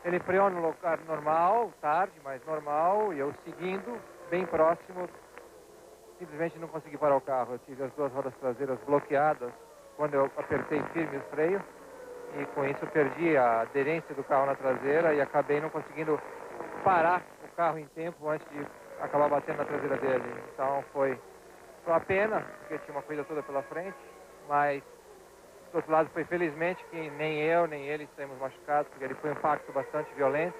Ele freou no lugar normal, tarde, mas normal, e eu seguindo, bem próximo, simplesmente não consegui parar o carro. Eu tive as duas rodas traseiras bloqueadas quando eu apertei firme o freio, e com isso eu perdi a aderência do carro na traseira e acabei não conseguindo parar o carro em tempo antes de acabar batendo na traseira dele. Então foi uma pena, porque tinha uma corrida toda pela frente, mas do outro lado foi felizmente que nem eu nem ele saímos machucados, porque ele foi um impacto bastante violento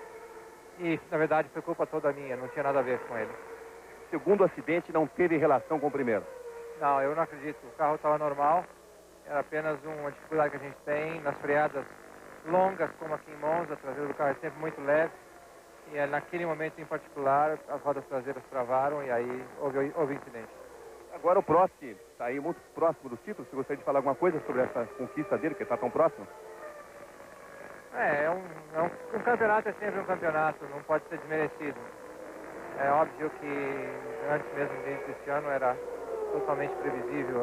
e na verdade foi culpa toda minha, não tinha nada a ver com ele. Segundo acidente não teve relação com o primeiro. Não, eu não acredito, o carro estava normal, era apenas uma dificuldade que a gente tem nas freadas longas como aqui em Monza, a traseira do carro é sempre muito leve e naquele momento em particular as rodas traseiras travaram e aí houve incidente. Agora o Prost está aí muito próximo do título. Você gostaria de falar alguma coisa sobre essa conquista dele, que está tão próximo? Um campeonato é sempre um campeonato, não pode ser desmerecido. É óbvio que antes mesmo desse ano era totalmente previsível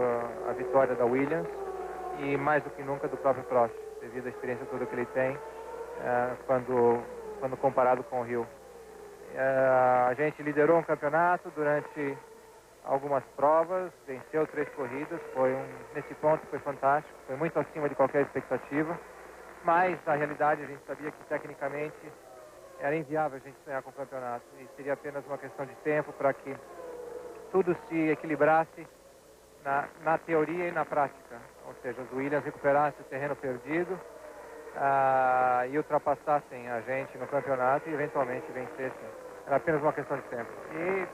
a vitória da Williams e mais do que nunca do próprio Prost, devido à experiência toda que ele tem quando comparado com o Rio. A gente liderou um campeonato durante algumas provas, venceu 3 corridas, nesse ponto foi fantástico, foi muito acima de qualquer expectativa, mas na realidade a gente sabia que tecnicamente era inviável a gente sonhar com o campeonato e seria apenas uma questão de tempo para que tudo se equilibrasse na teoria e na prática, ou seja, os Williams recuperassem o terreno perdido e ultrapassassem a gente no campeonato e eventualmente vencessem. Era apenas uma questão de tempo. E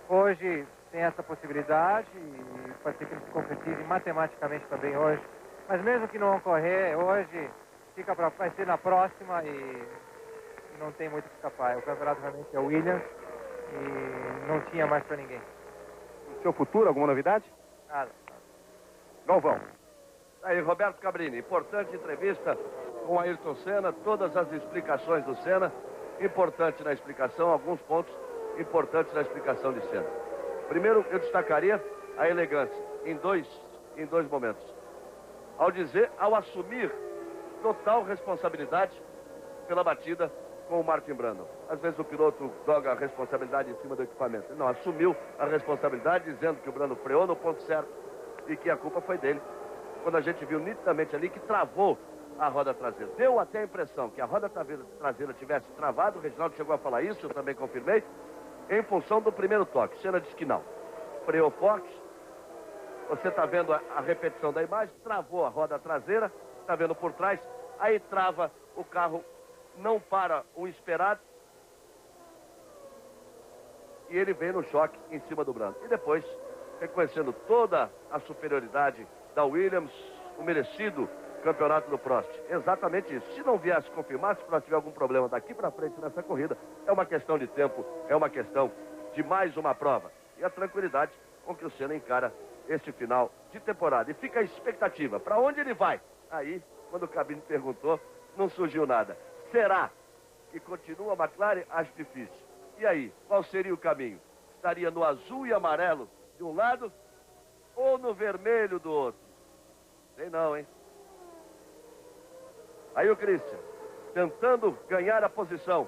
hoje tem essa possibilidade e pode ser que ele se concretize matematicamente também hoje. Mas mesmo que não ocorrer hoje, vai ser na próxima e não tem muito o que escapar. O campeonato realmente é Williams e não tinha mais para ninguém. No seu futuro, alguma novidade? Nada. Galvão. Aí, Roberto Cabrini, importante entrevista com Ayrton Senna, todas as explicações do Senna, importante na explicação, alguns pontos importantes na explicação de Senna. Primeiro, eu destacaria a elegância em dois momentos. Ao assumir total responsabilidade pela batida com o Martin Brundle. Às vezes o piloto joga a responsabilidade em cima do equipamento. Ele não, assumiu a responsabilidade dizendo que o Brundle freou no ponto certo e que a culpa foi dele. Quando a gente viu nitidamente ali que travou a roda traseira. Deu até a impressão que a roda traseira tivesse travado, o Reginaldo chegou a falar isso, eu também confirmei, em função do primeiro toque. Senna disse que não. Freou forte. Você está vendo a repetição da imagem, travou a roda traseira, está vendo por trás, aí trava o carro, não para o esperado, e ele vem no choque em cima do Brundle. E depois, reconhecendo toda a superioridade da Williams, o merecido campeonato do Prost. Exatamente isso. Se não viesse confirmar, se o Prost tiver algum problema daqui para frente nessa corrida, é uma questão de tempo, é uma questão de mais uma prova. E a tranquilidade com que o Senna encara este final de temporada. E fica a expectativa. Para onde ele vai? Aí, quando o Cabrini perguntou, não surgiu nada. Será que continua a McLaren? Acho difícil. E aí, qual seria o caminho? Estaria no azul e amarelo de um lado ou no vermelho do outro? Sei não, hein? Aí o Christian, tentando ganhar a posição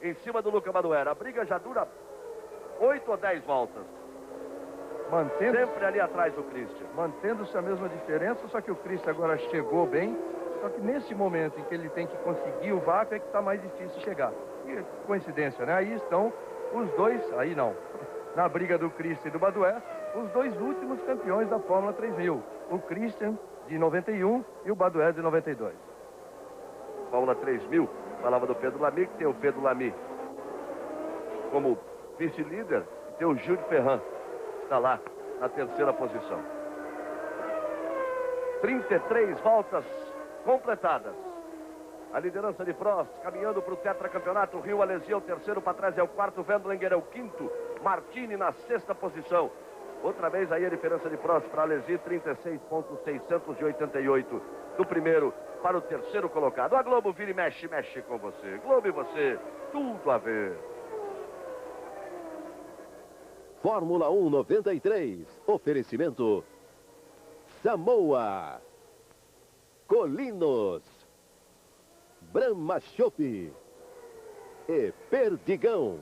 em cima do Luca Badoer. A briga já dura 8 ou 10 voltas. Sempre ali atrás do Christian. Mantendo-se a mesma diferença, só que o Christian agora chegou bem. Só que nesse momento em que ele tem que conseguir o vácuo é que está mais difícil chegar. E coincidência, né? Aí estão os dois, aí não, na briga do Christian e do Badoer, os dois últimos campeões da Fórmula 3000. O Christian de 91 e o Badoer de 92. Fórmula 3000, falava do Pedro Lamy, que tem o Pedro Lamy como vice-líder, e tem o Gilles Ferrand, que está lá na terceira posição. 33 voltas completadas. A liderança de Prost, caminhando para o tetracampeonato. Rio Alesi é o terceiro, para trás é o quarto. Wendlinger é o quinto. Martini na sexta posição. Outra vez aí a diferença de Prost para Alesi, 36,688. Do primeiro para o terceiro colocado. A Globo vira e mexe, mexe com você. Globo e você, tudo a ver. Fórmula 1 93. Oferecimento Samoa, Colinos, Brahma Chopp e Perdigão.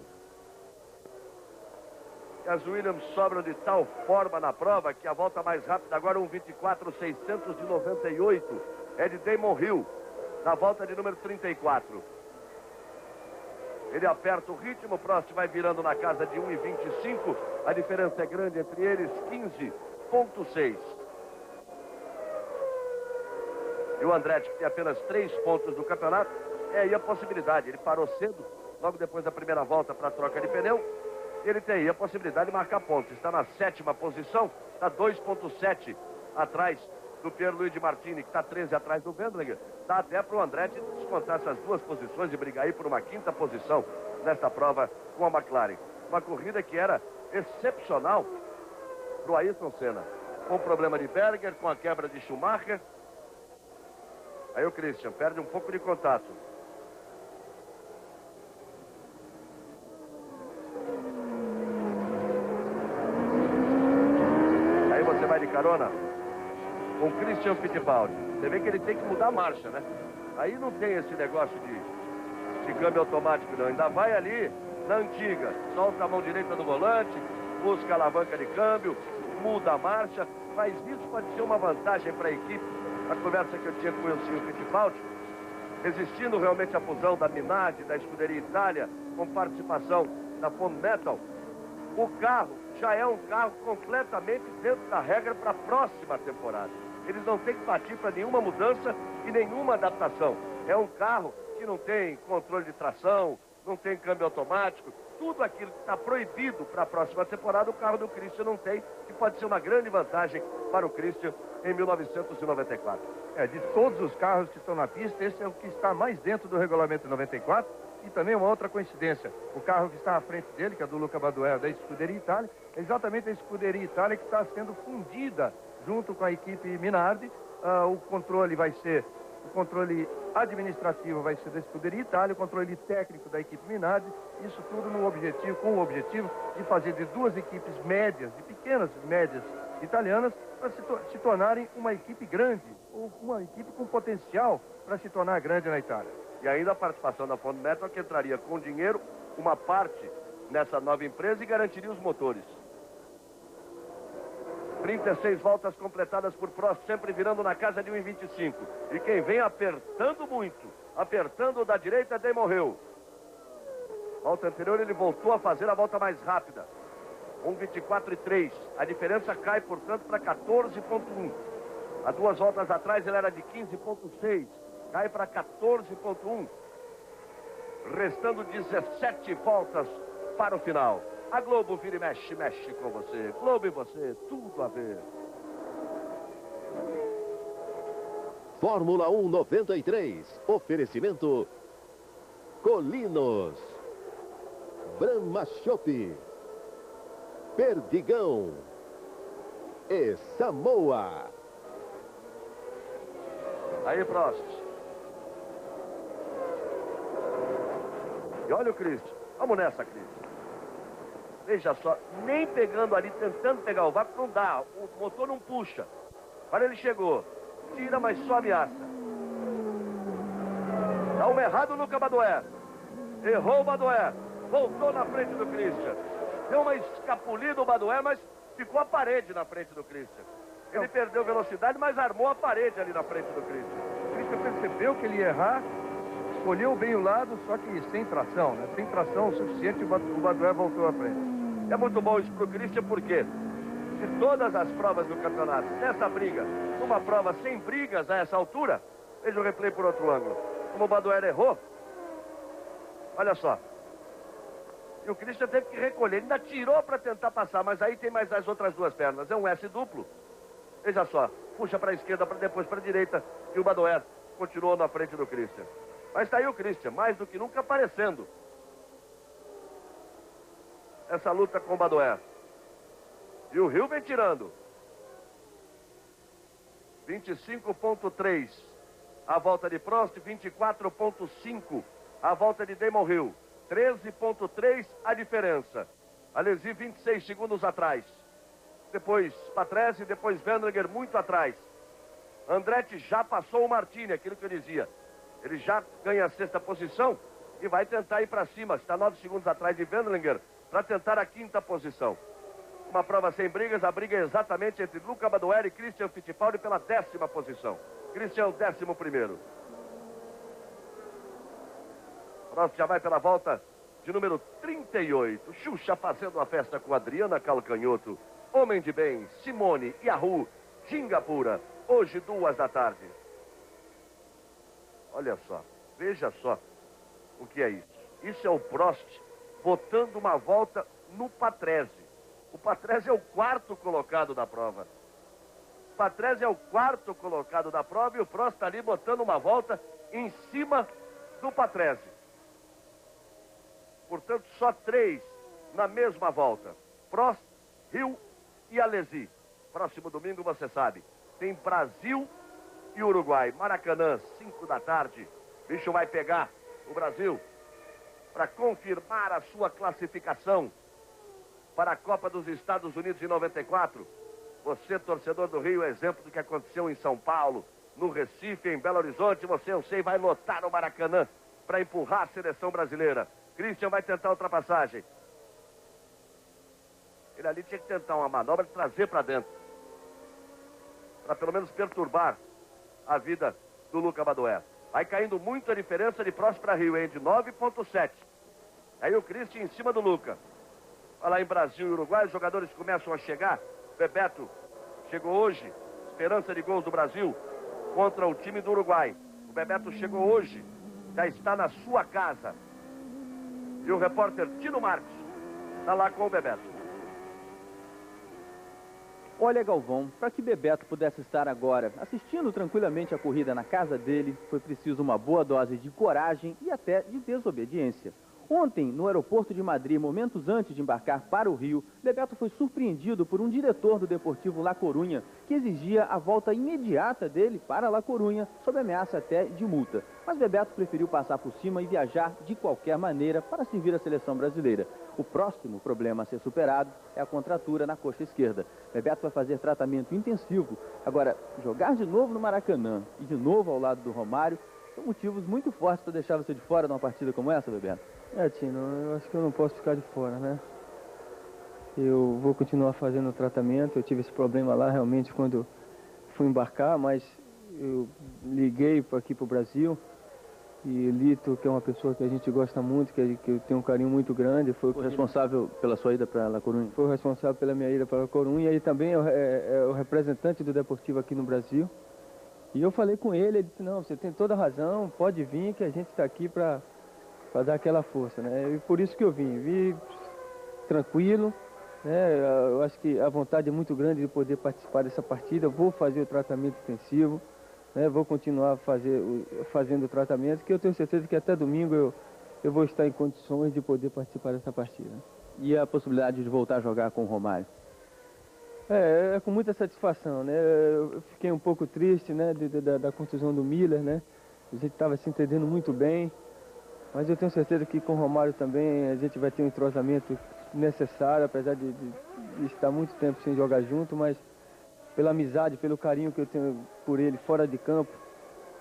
As Williams sobram de tal forma na prova que a volta mais rápida agora 1:24.698 é de Damon Hill, na volta de número 34. Ele aperta o ritmo, o Prost vai virando na casa de 1:25. A diferença é grande entre eles, 15,6. E o Andretti, que tem apenas 3 pontos do campeonato, é aí a possibilidade. Ele parou cedo, logo depois da primeira volta para a troca de pneu. Ele tem aí a possibilidade de marcar pontos. Está na sétima posição, está 2,7 atrás do Pierluigi Martini, que está 13 atrás do Wendlinger. Dá até para o Andretti descontar essas duas posições e brigar aí por uma quinta posição nesta prova com a McLaren. Uma corrida que era excepcional para o Ayrton Senna. Com o problema de Berger, com a quebra de Schumacher. Aí o Christian perde um pouco de contato. Aí você vai de carona com Christian Fittipaldi. Você vê que ele tem que mudar a marcha, né? Aí não tem esse negócio de câmbio automático, não. Ainda vai ali na antiga. Solta a mão direita do volante, busca a alavanca de câmbio, muda a marcha. Mas isso pode ser uma vantagem para a equipe. A conversa que eu tinha com o Elcinho Fittipaldi, resistindo realmente à fusão da Minardi, da Scuderia Itália, com participação da Fond Metal, o carro já é um carro completamente dentro da regra para a próxima temporada. Eles não têm que partir para nenhuma mudança e nenhuma adaptação. É um carro que não tem controle de tração, não tem câmbio automático. Tudo aquilo que está proibido para a próxima temporada, o carro do Christian não tem, que pode ser uma grande vantagem para o Christian em 1994. De todos os carros que estão na pista, esse é o que está mais dentro do regulamento 94. E também uma outra coincidência, o carro que está à frente dele, que é do Luca Badoer, da Scuderia Itália, é exatamente a Scuderia Itália que está sendo fundida junto com a equipe Minardi. O controle administrativo vai ser da Scuderia Itália, o controle técnico da equipe Minardi, isso tudo com o objetivo de fazer de duas equipes médias, de pequenas médias italianas, para se tornarem uma equipe grande, ou uma equipe com potencial para se tornar grande na Itália. E ainda a participação da Fond Metal, que entraria com dinheiro, uma parte nessa nova empresa e garantiria os motores. 36 voltas completadas por Prost, sempre virando na casa de 1:25. E quem vem apertando muito, apertando da direita, Damon Hill. Volta anterior ele voltou a fazer a volta mais rápida. 1:24,3. A diferença cai, portanto, para 14,1. Há 2 voltas atrás ele era de 15,6. Cai para 14,1. Restando 17 voltas para o final. A Globo vira e mexe, mexe com você. Globo e você, tudo a ver. Fórmula 1 93. Oferecimento Colinos, Brahma Chopp, Perdigão e Samoa. Aí, Prost. E olha o Christian. Vamos nessa, Christian. Veja só, nem pegando ali, tentando pegar o vácuo, não dá. O motor não puxa. Agora ele chegou. Tira, mas só ameaça. Dá uma errada o Luca Badoer. Errou o Badoer. Voltou na frente do Christian. Deu uma escapulida o Badoer, mas ficou a parede na frente do Christian. Ele perdeu velocidade, mas armou a parede ali na frente do Christian. O Christian percebeu que ele ia errar, escolheu bem o lado, só que sem tração, né? Sem tração o suficiente, o Badoer voltou à frente. É muito bom isso pro Christian, porque de todas as provas do campeonato, nessa briga, numa prova sem brigas a essa altura, veja o replay por outro ângulo. Como o Badoer errou, olha só. E o Christian teve que recolher, ele ainda tirou para tentar passar, mas aí tem mais as outras duas pernas, é um S duplo. Veja só, puxa para a esquerda, para depois para a direita, e o Badoer continuou na frente do Christian. Mas está aí o Christian, mais do que nunca aparecendo. Essa luta com o Badoer. E o Hill vem tirando. 25.3 a volta de Prost, 24.5 a volta de Damon Hill. 13.3 a diferença. Alesi 26 segundos atrás. Depois Patrese, depois Wendlinger muito atrás. Andretti já passou o Martini, aquilo que eu dizia. Ele já ganha a 6ª posição e vai tentar ir para cima. Está 9 segundos atrás de Wendlinger para tentar a 5ª posição. Uma prova sem brigas, a briga é exatamente entre Luca Badoer e Christian Fittipaldi pela 10ª posição. Christian, 11º. Prost já vai pela volta de número 38. Xuxa fazendo a festa com Adriana Calcanhoto. Homem de Bem, Simone, Yahoo, Singapura. Hoje, 2 da tarde. Olha só, veja só o que é isso. Isso é o Prost botando uma volta no Patrese. O Patrese é o 4º colocado da prova. O Patrese é o 4º colocado da prova e o Prost está ali botando uma volta em cima do Patrese. Portanto, só 3 na mesma volta. Prost, Hill e Alesi. Próximo domingo, você sabe, tem Brasil e Uruguai. Maracanã, 5 da tarde. Bicho vai pegar o Brasil para confirmar a sua classificação para a Copa dos Estados Unidos em 94. Você, torcedor do Rio, exemplo do que aconteceu em São Paulo, no Recife, em Belo Horizonte. Você, eu sei, vai lotar o Maracanã para empurrar a seleção brasileira. Christian vai tentar a ultrapassagem. Ele ali tinha que tentar uma manobra de trazer para dentro, para pelo menos perturbar a vida do Luca Badoer. Vai caindo muito a diferença de Prost para Rio, hein? De 9.7. Aí o Christian em cima do Luca. Olha lá em Brasil e Uruguai, os jogadores começam a chegar. Bebeto chegou hoje, esperança de gols do Brasil contra o time do Uruguai. O Bebeto chegou hoje, já está na sua casa. E o repórter Tino Marques está lá com o Bebeto. Olha, Galvão, para que Bebeto pudesse estar agora assistindo tranquilamente a corrida na casa dele, foi preciso uma boa dose de coragem e até de desobediência. Ontem, no aeroporto de Madrid, momentos antes de embarcar para o Rio, Bebeto foi surpreendido por um diretor do Deportivo La Coruña que exigia a volta imediata dele para La Coruña, sob ameaça até de multa. Mas Bebeto preferiu passar por cima e viajar de qualquer maneira para servir a seleção brasileira. O próximo problema a ser superado é a contratura na coxa esquerda. Bebeto vai fazer tratamento intensivo. Agora, jogar de novo no Maracanã e de novo ao lado do Romário são motivos muito fortes para deixar você de fora de uma partida como essa, Bebeto. Tino, eu acho que eu não posso ficar de fora, né? Eu vou continuar fazendo o tratamento. Eu tive esse problema lá realmente quando fui embarcar, mas eu liguei aqui para o Brasil e Lito, que é uma pessoa que a gente gosta muito, que eu tenho um carinho muito grande, foi o responsável pela sua ida para La Coruña? Foi o responsável pela minha ida para La Coruña e também é o representante do Deportivo aqui no Brasil. E eu falei com ele disse, não, você tem toda a razão, pode vir que a gente está aqui para dar aquela força, né? E por isso que eu vim tranquilo, né? Eu acho que a vontade é muito grande de poder participar dessa partida. Eu vou fazer o tratamento intensivo, né? Vou continuar fazendo o tratamento, que eu tenho certeza que até domingo eu vou estar em condições de poder participar dessa partida. E a possibilidade de voltar a jogar com o Romário? É com muita satisfação, né? Eu fiquei um pouco triste, né? Da contusão do Miller, né? A gente estava se entendendo muito bem. Mas eu tenho certeza que com o Romário também a gente vai ter um entrosamento necessário, apesar de estar muito tempo sem jogar junto, mas pela amizade, pelo carinho que eu tenho por ele fora de campo,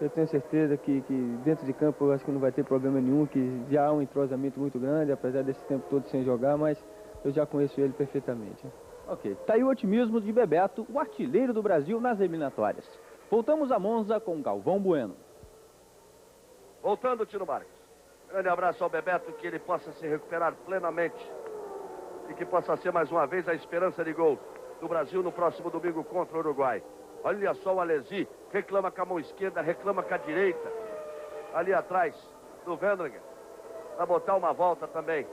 eu tenho certeza que dentro de campo eu acho que não vai ter problema nenhum, que já há um entrosamento muito grande, apesar desse tempo todo sem jogar, mas eu já conheço ele perfeitamente. Ok, tá aí o otimismo de Bebeto, o artilheiro do Brasil nas eliminatórias. Voltamos a Monza com Galvão Bueno. Voltando, Tino Marques. Grande abraço ao Bebeto, que ele possa se recuperar plenamente e que possa ser mais uma vez a esperança de gol do Brasil no próximo domingo contra o Uruguai. Olha só o Alesi, reclama com a mão esquerda, reclama com a direita, ali atrás do Wendlinger, para botar uma volta também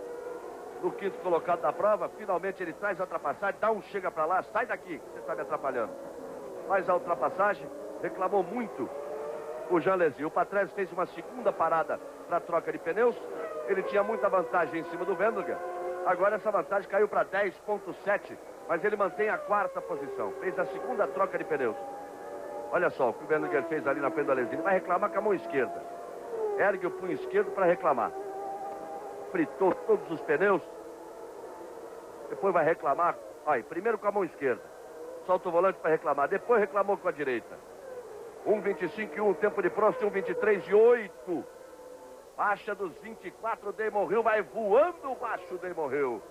no 5º colocado da prova. Finalmente ele traz a ultrapassagem, dá um chega para lá, sai daqui, você está me atrapalhando. Faz a ultrapassagem, reclamou muito o Jean Alesi. O Patrese fez uma segunda parada para troca de pneus. Ele tinha muita vantagem em cima do Wendlinger. Agora essa vantagem caiu para 10,7, mas ele mantém a quarta posição. Fez a segunda troca de pneus. Olha só o que o Wendlinger fez ali na frente do Alesi. Ele vai reclamar com a mão esquerda. Ergue o punho esquerdo para reclamar. Fritou todos os pneus. Depois vai reclamar. Olha, primeiro com a mão esquerda. Solta o volante para reclamar. Depois reclamou com a direita. 1,25,1, tempo de Prost, 1,23,8. Baixa dos 24, Damon Hill vai voando baixo, Damon Hill.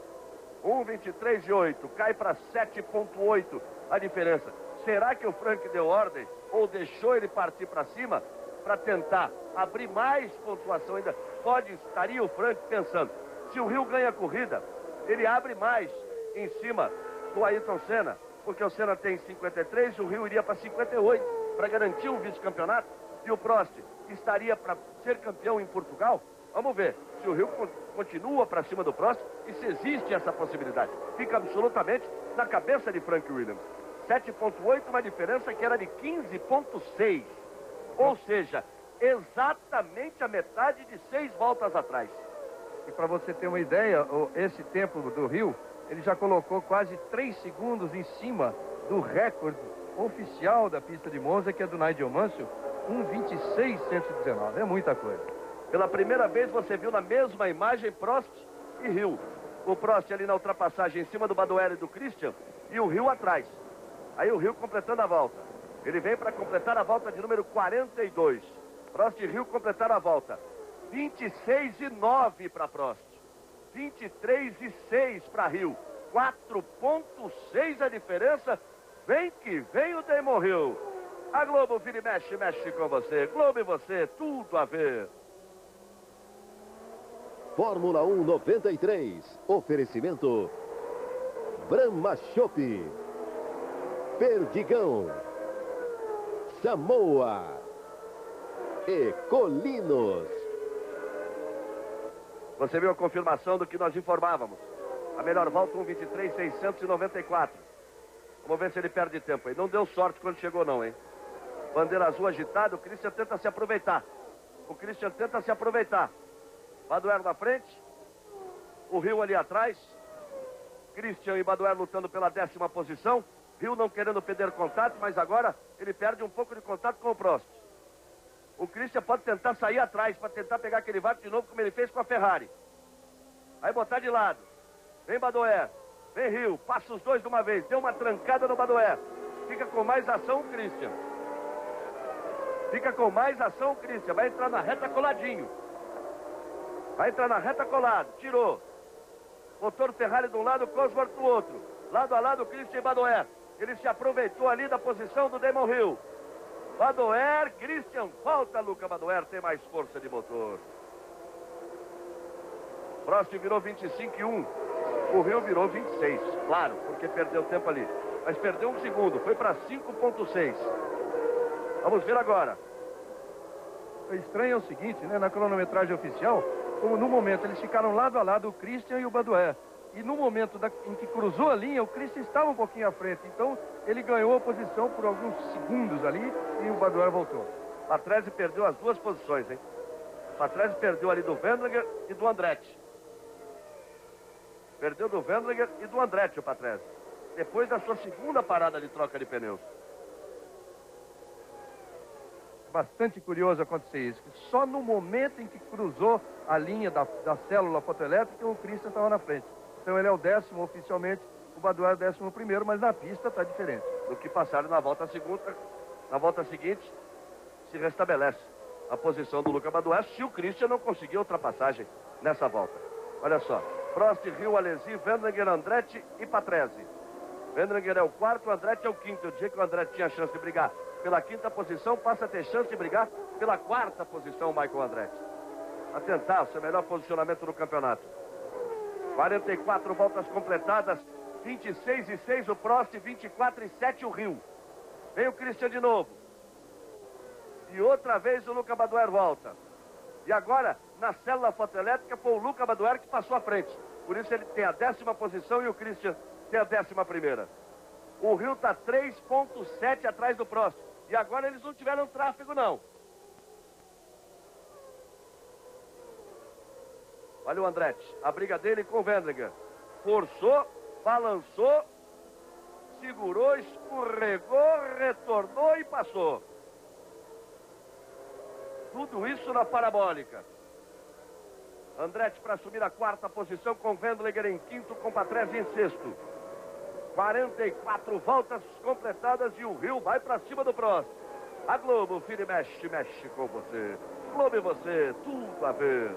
1,23,8, cai para 7,8 a diferença. Será que o Frank deu ordem ou deixou ele partir para cima para tentar abrir mais pontuação ainda? Estaria o Frank pensando, se o Hill ganha a corrida, ele abre mais em cima do Ayrton Senna, porque o Senna tem 53, o Hill iria para 58 para garantir um vice-campeonato, e o Prost estaria para ser campeão em Portugal. Vamos ver se o Hill continua para cima do Prost e se existe essa possibilidade. Fica absolutamente na cabeça de Frank Williams. 7,8, uma diferença que era de 15,6. Ou seja, exatamente a metade de 6 voltas atrás. E para você ter uma ideia, esse tempo do Hill, ele já colocou quase 3 segundos em cima do recorde oficial da pista de Monza, que é do Nigel Mansell, 1,26,119. É muita coisa. Pela primeira vez você viu na mesma imagem Prost e Hill. O Prost ali na ultrapassagem em cima do Badoer e do Christian, e o Hill atrás. Aí o Hill completando a volta. Ele vem para completar a volta de número 42. Prost e Hill completaram a volta. 26,9 para Prost. 23,6 para Hill. 4,6 a diferença. Vem que vem o Damon Hill. A Globo vira e mexe, mexe com você. Globo e você, tudo a ver. Fórmula 1 93. Oferecimento Brahma Chopp, Perdigão, Samoa e Colinos. Você viu a confirmação do que nós informávamos. A melhor volta 1,23,694. Vamos ver se ele perde tempo aí. Não deu sorte quando chegou não, hein? Bandeira azul agitada, o Christian tenta se aproveitar. Badoer na frente. O Hill ali atrás. Christian e Badoer lutando pela 10ª posição. Hill não querendo perder contato, mas agora ele perde um pouco de contato com o Prost. O Christian pode tentar sair atrás, para tentar pegar aquele vácuo de novo, como ele fez com a Ferrari. Aí botar de lado. Vem Badoer, vem Hill, passa os dois de uma vez. Deu uma trancada no Badoer. Fica com mais ação o Christian. Vai entrar na reta coladinho. Tirou. Motor Ferrari de um lado, Cosworth do outro. Lado a lado, Christian e Badoer. Ele se aproveitou ali da posição do Damon Hill. Badoer, Christian, volta, Luca Badoer, tem mais força de motor. Prost virou 25,1. O Hill virou 26. Claro, porque perdeu tempo ali. Mas perdeu um segundo, foi para 5,6. Vamos ver agora. O estranho é o seguinte, né? Na cronometragem oficial, como no momento eles ficaram lado a lado, o Christian e o Badoer. E no momento em que cruzou a linha, o Christian estava um pouquinho à frente. Então, ele ganhou a posição por alguns segundos ali e o Badoer voltou. Patrese perdeu as duas posições, hein? Patrese perdeu ali do Wendlinger e do Andretti. O Patrese. Depois da sua segunda parada de troca de pneus. Bastante curioso acontecer isso. Só no momento em que cruzou a linha da célula fotoelétrica, o Christian estava na frente. Então ele é o 10º oficialmente, o Badoer é o 11º, mas na pista está diferente. Do que passaram na volta seguinte, se restabelece a posição do Luca Badoer, se o Christian não conseguir ultrapassagem nessa volta. Olha só, Prost, Hill, Alesi, Wendlinger, Andretti e Patrese. Wendlinger é o 4º, Andretti é o 5º. Eu dizia que o Andretti tinha chance de brigar pela 5ª posição, passa a ter chance de brigar pela 4ª posição, Michael Andretti. A tentar o seu melhor posicionamento no campeonato. 44 voltas completadas, 26,6 o Prost, 24,7 o Hill. Vem o Christian de novo. E outra vez o Luca Badoer volta. E agora, na célula fotoelétrica, foi o Luca Badoer que passou à frente. Por isso ele tem a 10ª posição e o Christian tem a 11ª. O Hill está 3,7 atrás do Prost. E agora eles não tiveram tráfego, não. Olha o Andretti. A briga dele com o Wendlinger. Forçou, balançou, segurou, escorregou, retornou e passou. Tudo isso na parabólica. Andretti para assumir a quarta posição com Wendlinger em quinto, com Patrese em sexto. 44 voltas completadas e o Rio vai para cima do Prost. A Globo, filho, mexe, mexe com você. Globo e você, tudo a ver.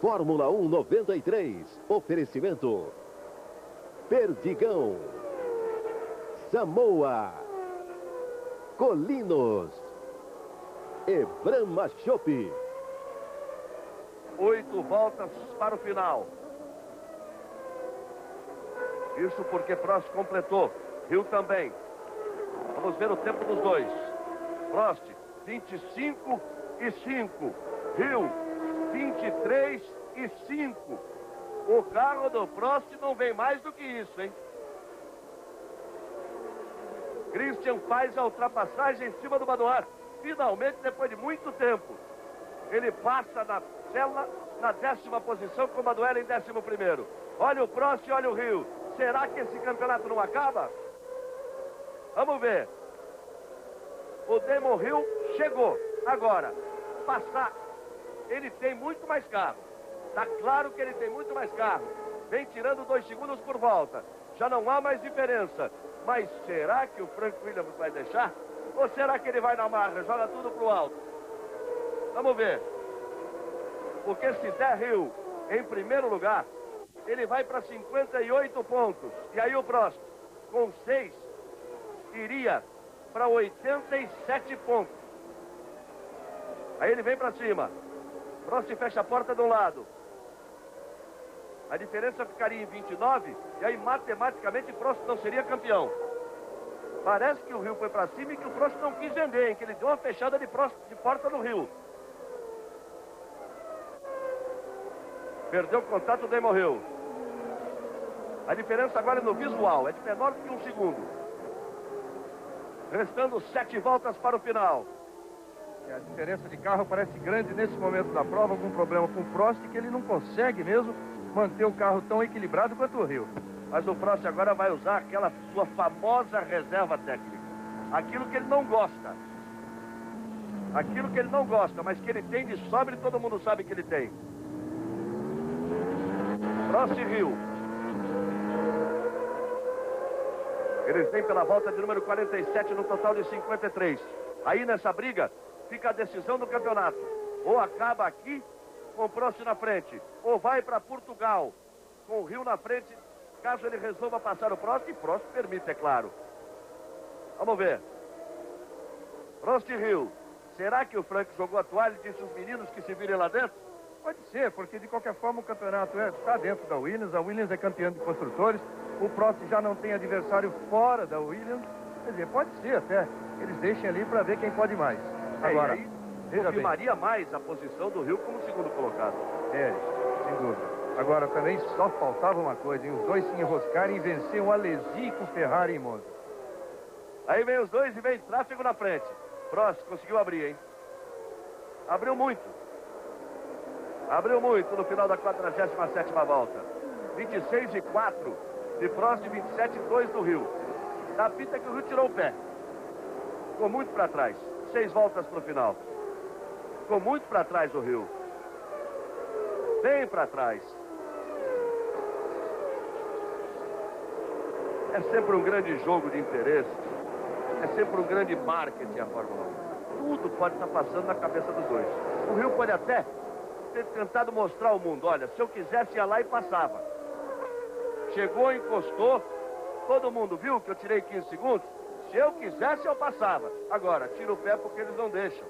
Fórmula 1 93. Oferecimento. Perdigão. Samoa. Colinos. E Brahma Chopp. 8 voltas para o final. Isso porque Prost completou. Rio também. Vamos ver o tempo dos dois. Prost, 25 e 5. Rio, 23 e 5. O carro do Prost não vem mais do que isso, hein? Christian faz a ultrapassagem em cima do Badoar. Finalmente, depois de muito tempo. Ele passa na cela, na 10ª posição, com o Badoer em 11º. Olha o Prost e olha o Rio. Será que esse campeonato não acaba? Vamos ver. O Damon Hill chegou. Agora, passar. Ele tem muito mais carro. Está claro que ele tem muito mais carro. Vem tirando 2 segundos por volta. Já não há mais diferença. Mas será que o Frank Williams vai deixar? Ou será que ele vai na marra, joga tudo pro alto? Vamos ver. Porque se der Hill em primeiro lugar, ele vai para 58 pontos. E aí o Prost, com 6, iria para 87 pontos. Aí ele vem para cima. Prost fecha a porta de um lado. A diferença ficaria em 29. E aí matematicamente Prost não seria campeão. Parece que o Rio foi para cima e que o Prost não quis vender, hein? Que ele deu uma fechada de porta no Rio. Perdeu o contato do Damon Hill. A diferença agora é no visual, é de menor que 1 segundo. Restando 7 voltas para o final. A diferença de carro parece grande nesse momento da prova, algum problema com o Prost, que ele não consegue mesmo manter o carro tão equilibrado quanto o Rio. Mas o Prost agora vai usar aquela sua famosa reserva técnica. Aquilo que ele não gosta. Aquilo que ele não gosta, mas que ele tem de sobra e todo mundo sabe que ele tem. Prost e Rio. Eles vêm pela volta de número 47 no total de 53. Aí nessa briga fica a decisão do campeonato. Ou acaba aqui com o Prost na frente, ou vai para Portugal com o Rio na frente, caso ele resolva passar o Prost, e Prost permite, é claro. Vamos ver. Prost e Rio. Será que o Frank jogou a toalha e disse os meninos que se virem lá dentro? Pode ser, porque de qualquer forma o campeonato está dentro da Williams. A Williams é campeã de construtores. O Prost já não tem adversário fora da Williams. Quer dizer, pode ser até. Eles deixem ali para ver quem pode mais. Agora, confirmaria mais a posição do Rio como segundo colocado. É, sem dúvida. Agora também só faltava uma coisa, hein? Os dois se enroscarem e vencer o Alesi com o Ferrari em Monza. Aí vem os dois e vem tráfego na frente. Prost conseguiu abrir, hein? Abriu muito. Abriu muito no final da 47ª volta. 26 e 4 de Prost, 27 e 2 do Rio. Da pista que o Rio tirou o pé. Ficou muito para trás. 6 voltas para o final. Ficou muito para trás o Rio. Bem para trás. É sempre um grande jogo de interesse. É sempre um grande marketing a Fórmula 1. Tudo pode estar passando na cabeça dos dois. O Rio pode até ter tentado mostrar ao mundo, olha, se eu quisesse ia lá e passava. Chegou, encostou, todo mundo viu que eu tirei 15 segundos. Se eu quisesse eu passava. Agora, tira o pé porque eles não deixam.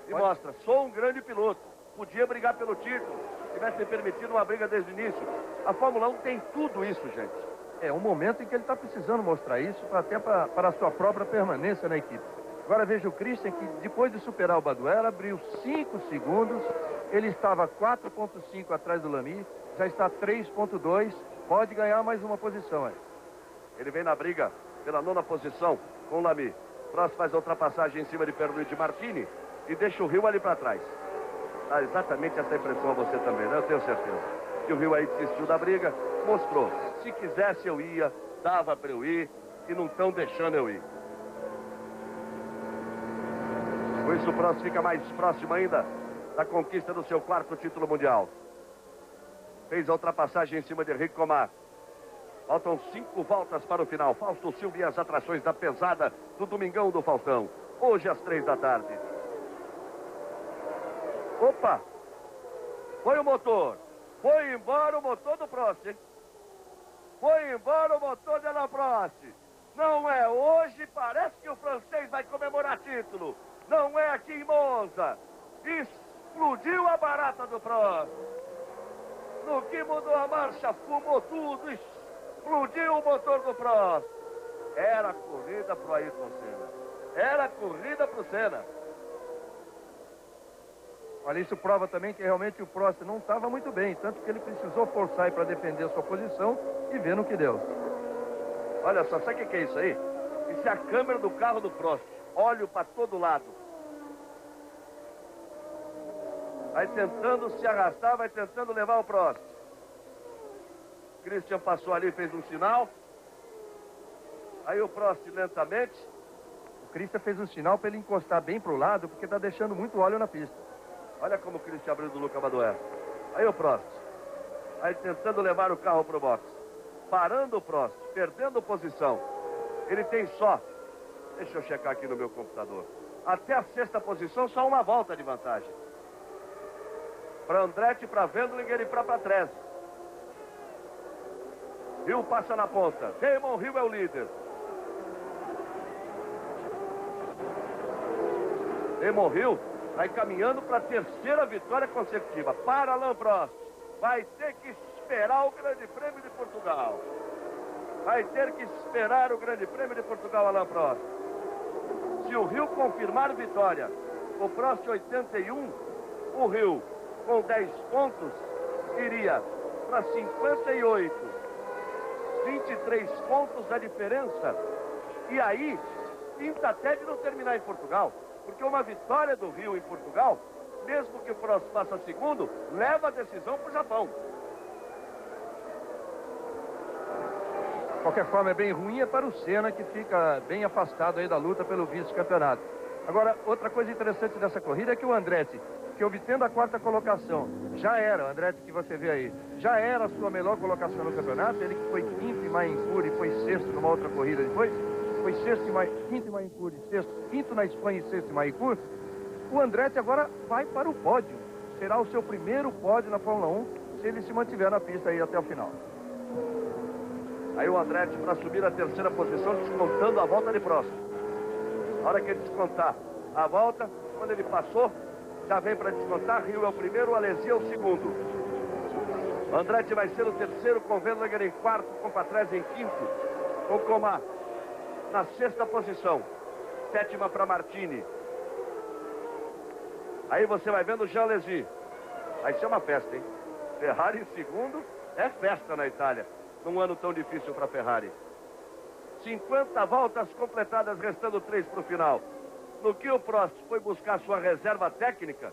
E mostra, sou um grande piloto. Podia brigar pelo título, se tivesse permitido uma briga desde o início. A Fórmula 1 tem tudo isso, gente. É um momento em que ele está precisando mostrar isso até para a sua própria permanência na equipe. Agora veja o Christian, que depois de superar o Badoer, abriu 5 segundos. Ele estava 4,5 atrás do Lamy, já está 3,2. Pode ganhar mais uma posição aí. Ele vem na briga pela 9ª posição com o Lamy. Prost faz a ultrapassagem em cima de Pierluigi Martini e deixa o Rio ali para trás. dá exatamente essa impressão a você também, né? Eu tenho certeza. Que o Rio aí desistiu da briga, mostrou. Se quisesse eu ia, dava para eu ir, e não estão deixando eu ir. Por isso o Prost fica mais próximo ainda da conquista do seu 4º título mundial. Fez a ultrapassagem em cima de Henrique Comar. Faltam 5 voltas para o final. Fausto Silva e as atrações da pesada do Domingão do Faustão. Hoje às 3 da tarde. Opa! Foi o motor. Foi embora o motor do Prost, hein? Foi embora o motor de Alain Prost. Não é hoje, parece que o francês vai comemorar título. Não é aqui em Monza. Explodiu a barata do Prost. No que mudou a marcha, fumou tudo, explodiu o motor do Prost. Era corrida pro Ayrton Senna. Era corrida pro Senna. Olha, isso prova também que realmente o Prost não estava muito bem, tanto que ele precisou forçar para defender a sua posição e ver no que deu. Olha só, sabe o que é isso aí? Isso é a câmera do carro do Prost. Óleo para todo lado. Vai tentando se arrastar, vai tentando levar o Prost. Christian passou ali, fez um sinal. Aí o Prost lentamente. O Christian fez um sinal para ele encostar bem para o lado, porque está deixando muito óleo na pista. Olha como o Christian abriu do Luca Badoer. Aí o Prost. Aí tentando levar o carro para o box. Parando o Prost, perdendo posição. Ele tem só, deixa eu checar aqui no meu computador, até a 6ª posição, só uma volta de vantagem. Para Andretti, para Wendlinger e para Patrese. Hill passa na ponta. Damon Hill é o líder. Damon Hill vai caminhando para a 3ª vitória consecutiva. Para Alain Prost. Vai ter que esperar o Grande Prêmio de Portugal. Vai ter que esperar o Grande Prêmio de Portugal, Alain Prost. Se o Hill confirmar vitória, o Prost 81, o Hill com 10 pontos iria para 58. 23 pontos a diferença. E aí, pinta até de não terminar em Portugal. Porque uma vitória do Hill em Portugal, mesmo que o Prost faça segundo, leva a decisão para o Japão. De qualquer forma, é bem ruim para o Senna, que fica bem afastado aí da luta pelo vice-campeonato. Agora, outra coisa interessante dessa corrida é que o Andretti, que obtendo a 4ª colocação, já era, o Andretti que você vê aí, já era a sua melhor colocação no campeonato. Ele que foi 5º em Mahincur e foi 6º numa outra corrida depois, foi 5º em Mahincur e 6º, 5º na Espanha e 6º em Mahincur. O Andretti agora vai para o pódio. Será o seu primeiro pódio na Fórmula 1, se ele se mantiver na pista aí até o final. Aí o Andretti para subir a 3ª posição, descontando a volta de Prost. Na hora que ele descontar a volta, quando ele passou, já vem para descontar. Hill é o primeiro, Alesi é o segundo. Andretti vai ser o 3º, com Wendlinger em 4º, com Patrese em 5º, com Comar na 6ª posição. 7ª para Martini. Aí você vai vendo o Jean Alesi. Vai ser uma festa, hein? Ferrari em 2º, é festa na Itália, num ano tão difícil para a Ferrari. 50 voltas completadas, restando 3 para o final. No que o Prost foi buscar sua reserva técnica,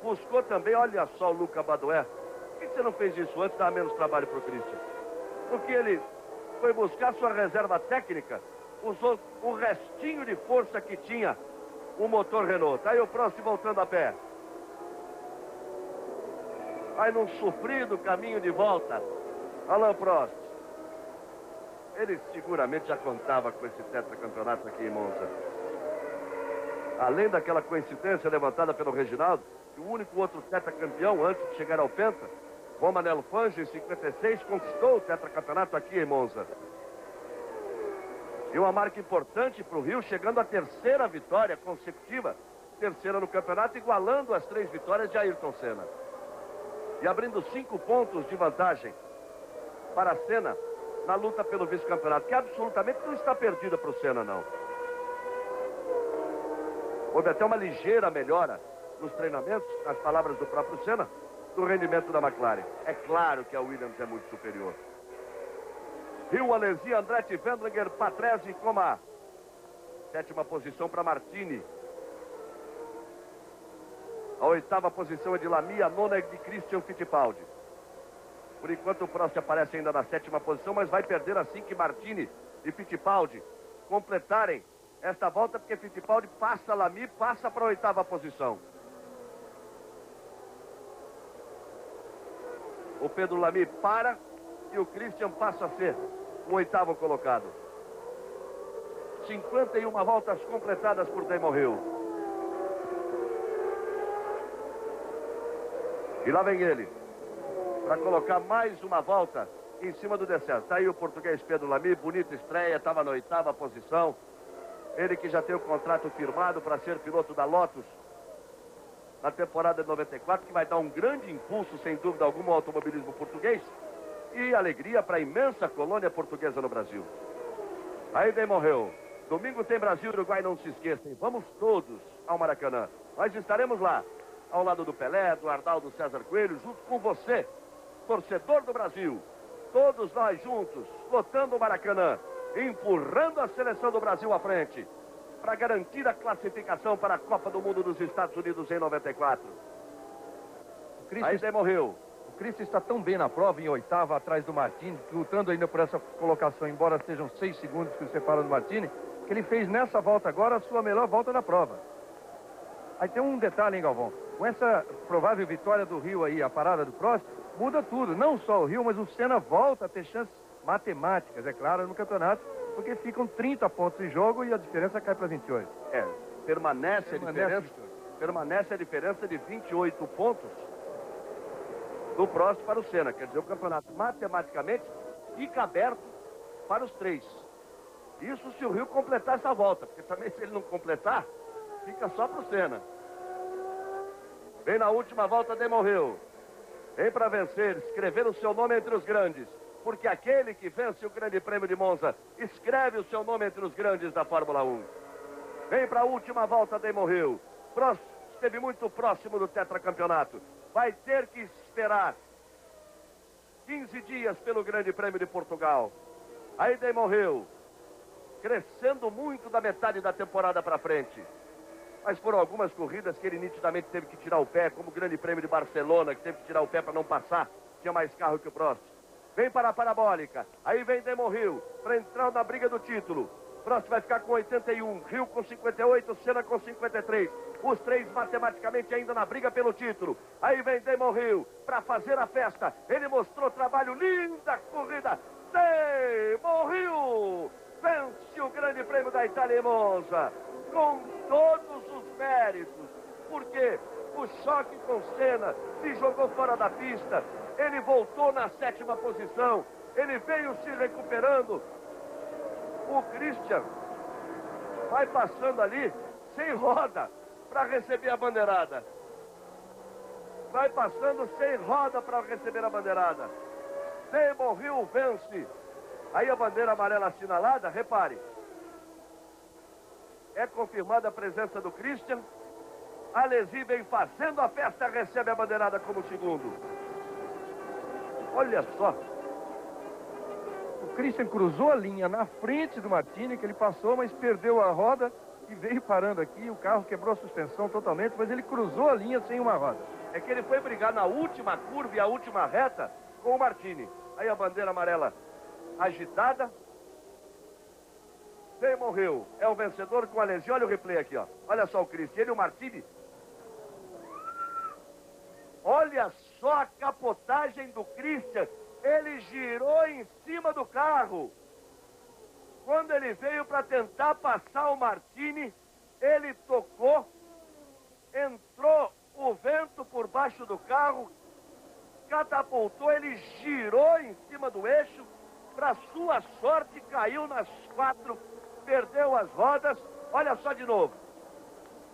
buscou também, olha só o Luca Badoer. Por que você não fez isso antes, dá menos trabalho para o Christian? No que ele foi buscar sua reserva técnica, usou o restinho de força que tinha o motor Renault. Tá aí o Prost voltando a pé. Vai num sofrido caminho de volta, Alain Prost. Ele seguramente já contava com esse tetracampeonato aqui em Monza. Além daquela coincidência levantada pelo Reginaldo, que o único outro tetracampeão antes de chegar ao Penta, Romanello Fangio, em 56, conquistou o tetracampeonato aqui em Monza. E uma marca importante para o Rio, chegando à 3ª vitória consecutiva, 3ª no campeonato, igualando as 3 vitórias de Ayrton Senna. E abrindo 5 pontos de vantagem para a Senna na luta pelo vice-campeonato, que absolutamente não está perdida para o Senna, não. Houve até uma ligeira melhora nos treinamentos, nas palavras do próprio Senna, do rendimento da McLaren. É claro que a Williams é muito superior. Hill, Alesi, Andretti, Wendlinger, Patrese e Comar. 7ª posição para Martini. A 8ª posição é de Lamy, a 9ª é de Christian Fittipaldi. Por enquanto o Prost aparece ainda na 7ª posição, mas vai perder assim que Martini e Fittipaldi completarem esta volta, porque Fittipaldi passa Lamy, passa para a 8ª posição. O Pedro Lamy para e o Christian passa a ser o 8º colocado. 51 voltas completadas por Damon Hill. E lá vem ele, para colocar mais uma volta em cima do deserto. Está aí o português Pedro Lamy, bonita estreia, estava na 8ª posição. Ele que já tem o contrato firmado para ser piloto da Lotus na temporada de 94, que vai dar um grande impulso, sem dúvida alguma, ao automobilismo português e alegria para a imensa colônia portuguesa no Brasil. Aí Damon Hill. Domingo tem Brasil e Uruguai, não se esqueçam. Vamos todos ao Maracanã. Nós estaremos lá, ao lado do Pelé, do Arnaldo César Coelho, junto com você, torcedor do Brasil. Todos nós juntos, lotando o Maracanã, empurrando a seleção do Brasil à frente, para garantir a classificação para a Copa do Mundo dos Estados Unidos em 94. Aí Damon Hill. O Christian está tão bem na prova, em 8ª, atrás do Martini, lutando ainda por essa colocação, embora sejam 6 segundos que o separam do Martini, que ele fez nessa volta agora a sua melhor volta na prova. Aí tem um detalhe, hein, Galvão? Com essa provável vitória do Rio aí, a parada do Prost, muda tudo. Não só o Rio, mas o Senna volta a ter chances matemáticas, é claro, no campeonato, porque ficam 30 pontos em jogo e a diferença cai para 28. Permanece a diferença de 28 pontos do Prost para o Senna. Quer dizer, o campeonato matematicamente fica aberto para os 3. Isso se o Rio completar essa volta, porque também se ele não completar, fica só para o Senna. Vem na última volta Damon Hill. Vem para vencer, escrever o seu nome entre os grandes. Porque aquele que vence o Grande Prêmio de Monza escreve o seu nome entre os grandes da Fórmula 1. Vem para a última volta Damon Hill. Prost esteve muito próximo do tetracampeonato. Vai ter que esperar 15 dias pelo Grande Prêmio de Portugal. Aí Damon Hill, crescendo muito da metade da temporada para frente. Mas foram algumas corridas que ele nitidamente teve que tirar o pé, como o Grande Prêmio de Barcelona, que teve que tirar o pé para não passar. Tinha mais carro que o Prost. Vem para a parabólica. Aí vem Damon Hill para entrar na briga do título. Prost vai ficar com 81, Hill com 58, Senna com 53. Os 3 matematicamente ainda na briga pelo título. Aí vem Damon Hill para fazer a festa. Ele mostrou trabalho, linda corrida. Damon Hill vence o Grande Prêmio da Itália em Monza com todos os méritos. Porque o choque com Senna se jogou fora da pista. Ele voltou na 7ª posição. Ele veio se recuperando. O Christian vai passando ali sem roda para receber a bandeirada. Vai passando sem roda para receber a bandeirada. Damon Hill vence. Aí a bandeira amarela assinalada, repare. É confirmada a presença do Christian. Alesi vem fazendo a festa, recebe a bandeirada como segundo. Olha só. O Christian cruzou a linha na frente do Martini, que ele passou, mas perdeu a roda e veio parando aqui. O carro quebrou a suspensão totalmente, mas ele cruzou a linha sem uma roda. É que ele foi brigar na última curva e a última reta com o Martini. Aí a bandeira amarela agitada. Damon Hill é o vencedor com a Alesi. Olha o replay aqui, ó. Olha só o Christian, ele e o Martini. Olha só a capotagem do Christian. Ele girou em cima do carro. Quando ele veio para tentar passar o Martini, ele tocou, entrou o vento por baixo do carro, catapultou, ele girou em cima do eixo, para sua sorte caiu nas 4, perdeu as rodas. Olha só de novo.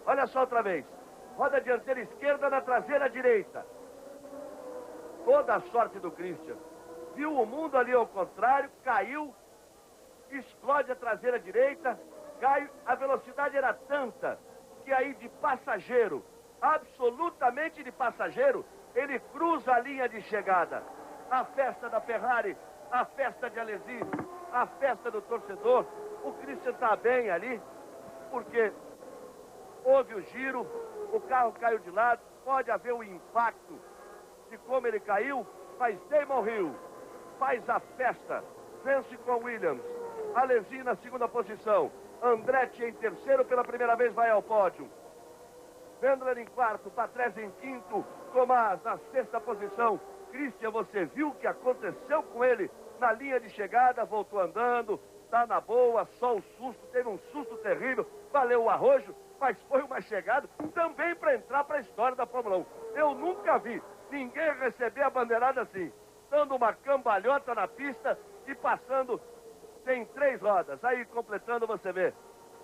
Olha só outra vez. Roda dianteira esquerda na traseira direita. Toda a sorte do Christian. Viu o mundo ali ao contrário, caiu, explode a traseira direita, cai, a velocidade era tanta que aí de passageiro, absolutamente de passageiro, ele cruza a linha de chegada. A festa da Ferrari, a festa de Alesi, a festa do torcedor. O Christian está bem ali, porque houve o giro, o carro caiu de lado, pode haver o impacto de como ele caiu, mas Damon Hill faz a festa, vence com Williams, Alesi na segunda posição, Andretti em terceiro, pela primeira vez vai ao pódio, Wendler em quarto, Patrese em quinto, Tomás na sexta posição. Christian, você viu o que aconteceu com ele na linha de chegada, voltou andando, tá na boa, só o susto, teve um susto terrível, valeu o arrojo, mas foi uma chegada também para entrar para a história da Fórmula 1. Eu nunca vi ninguém receber a bandeirada assim, dando uma cambalhota na pista e passando, tem 3 rodas. Aí, completando, você vê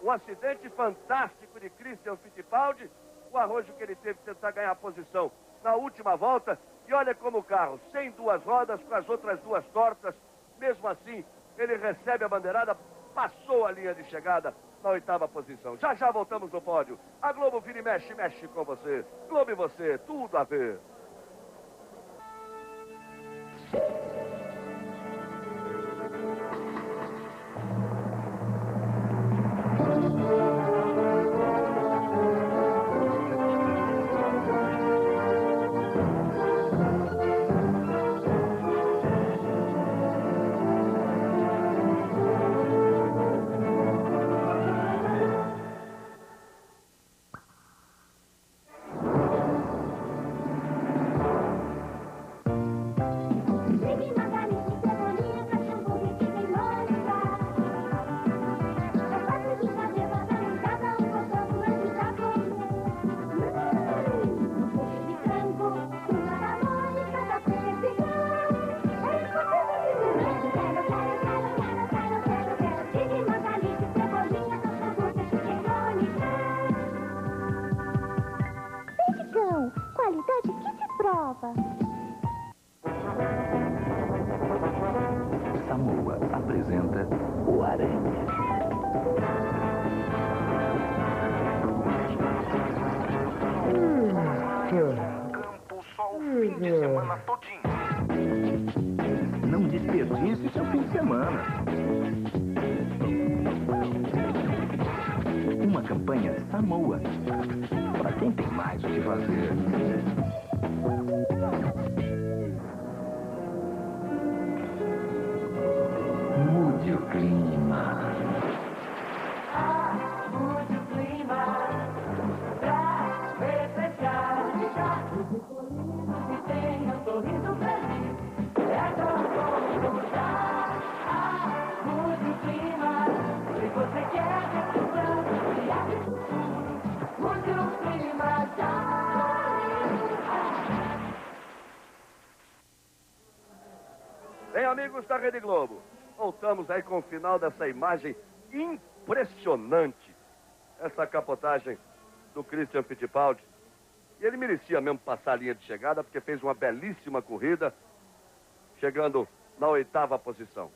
um acidente fantástico de Christian Fittipaldi, o arrojo que ele teve que tentar ganhar a posição na última volta, e olha como o carro, sem 2 rodas, com as outras 2 tortas, mesmo assim, ele recebe a bandeirada, passou a linha de chegada na 8ª posição. Já já voltamos no pódio. A Globo vira e mexe, mexe com você. Globo e você, tudo a ver. Qualidade que se prova. Samoa apresenta o Aranha. Campo só o fim de semana todinho. Não desperdice seu fim de semana. Uma campanha Samoa. Para quem tem mais o que fazer. Mude o clima. Mude o clima pra refrescar. Se tem um sorriso feliz, é tão bom já. Mude o clima, se você quer segurança e abre futuro. Mude o clima já. Bem, amigos da Rede Globo, voltamos aí com o final dessa imagem impressionante. Essa capotagem do Christian Fittipaldi. E ele merecia mesmo passar a linha de chegada, porque fez uma belíssima corrida, chegando na 8ª posição.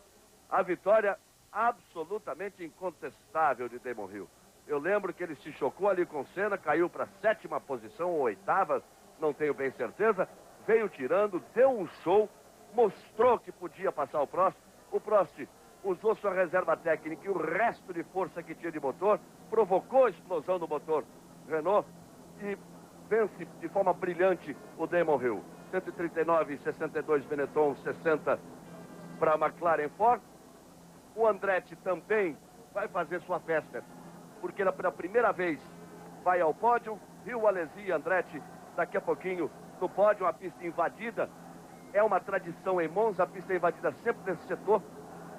A vitória absolutamente incontestável de Damon Hill. Eu lembro que ele se chocou ali com Senna, caiu para a 7ª posição, ou 8ª, não tenho bem certeza, veio tirando, deu um show, mostrou que podia passar o Prost. O Prost usou sua reserva técnica e o resto de força que tinha de motor, provocou a explosão do motor Renault e vence de forma brilhante o Damon Hill. 139,62 Benetton, 60 para a McLaren Ford. O Andretti também vai fazer sua festa, porque pela primeira vez vai ao pódio. Hill, Alesi e Andretti daqui a pouquinho no pódio, uma pista invadida. É uma tradição em Monza, a pista é invadida sempre nesse setor.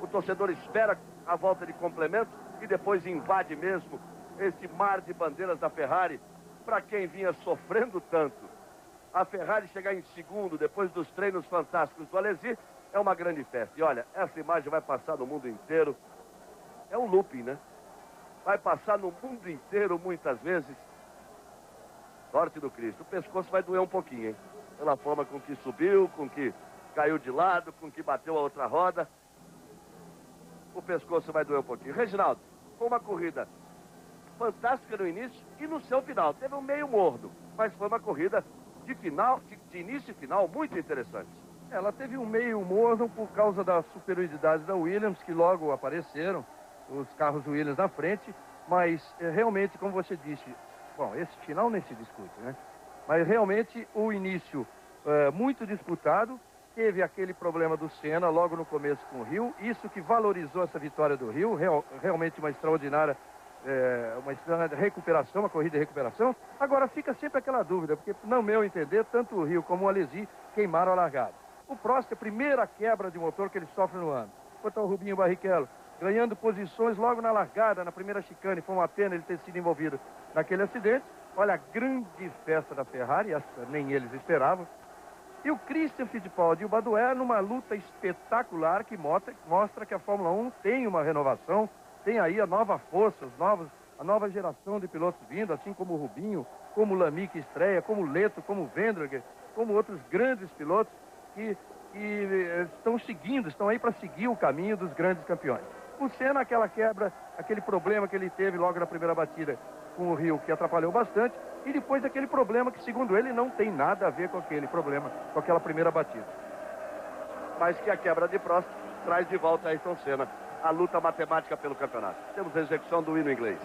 O torcedor espera a volta de complemento e depois invade mesmo esse mar de bandeiras da Ferrari. Para quem vinha sofrendo tanto, a Ferrari chegar em segundo depois dos treinos fantásticos do Alesi é uma grande festa. E olha, essa imagem vai passar no mundo inteiro. É um looping, né? Vai passar no mundo inteiro muitas vezes. Sorte do Cristo. O pescoço vai doer um pouquinho, hein? Pela forma com que subiu, com que caiu de lado, com que bateu a outra roda. O pescoço vai doer um pouquinho. Reginaldo, foi uma corrida fantástica no início e no seu final. Teve um meio morno, mas foi uma corrida de final, de início e final muito interessante. Ela teve um meio morno por causa da superioridade da Williams, que logo apareceram, os carros Williams na frente, mas realmente, como você disse, bom, esse final nem se discute, né? Mas realmente o início muito disputado, teve aquele problema do Senna logo no começo com o Rio, isso que valorizou essa vitória do Rio, realmente uma extraordinária recuperação, uma corrida de recuperação. Agora fica sempre aquela dúvida, porque no meu entender, tanto o Rio como o Alesi queimaram a largada. O Prost é a primeira quebra de motor que ele sofre no ano. Enquanto o Rubinho Barrichello ganhando posições logo na largada, na primeira chicane, foi uma pena ele ter sido envolvido naquele acidente. Olha a grande festa da Ferrari, nem eles esperavam. E o Christian Fittipaldi e o Badoer numa luta espetacular que mostra que a Fórmula 1 tem uma renovação, tem aí a nova força, a nova geração de pilotos vindo, assim como o Rubinho, como o Lamy que estreia, como o Leto, como o Vendrugger, como outros grandes pilotos que estão aí para seguir o caminho dos grandes campeões. O Senna, aquela quebra, aquele problema que ele teve logo na primeira batida com o Rio, que atrapalhou bastante, e depois aquele problema que, segundo ele, não tem nada a ver com aquele problema, com aquela primeira batida. Mas que a quebra de Prost traz de volta a Ayrton Senna a luta matemática pelo campeonato. Temos a execução do hino inglês.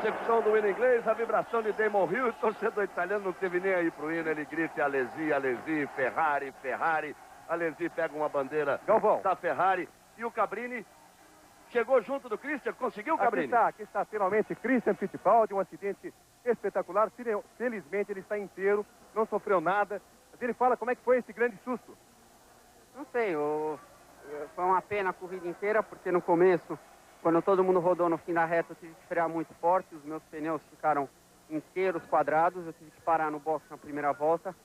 Execução do hino inglês, a vibração de Damon Hill, o torcedor italiano não teve nem aí pro hino, ele grita Alesi, Alesi, Ferrari, Ferrari. Alesi pega uma bandeira da Ferrari e o Cabrini chegou junto do Christian, conseguiu o Cabrini? Aqui está finalmente Christian Fittipaldi, um acidente espetacular, felizmente ele está inteiro, não sofreu nada. Mas ele fala como é que foi esse grande susto. Não sei, foi uma pena a corrida inteira, porque no começo, quando todo mundo rodou no fim da reta, eu tive que frear muito forte, os meus pneus ficaram inteiros, quadrados, eu tive que parar no box na primeira volta.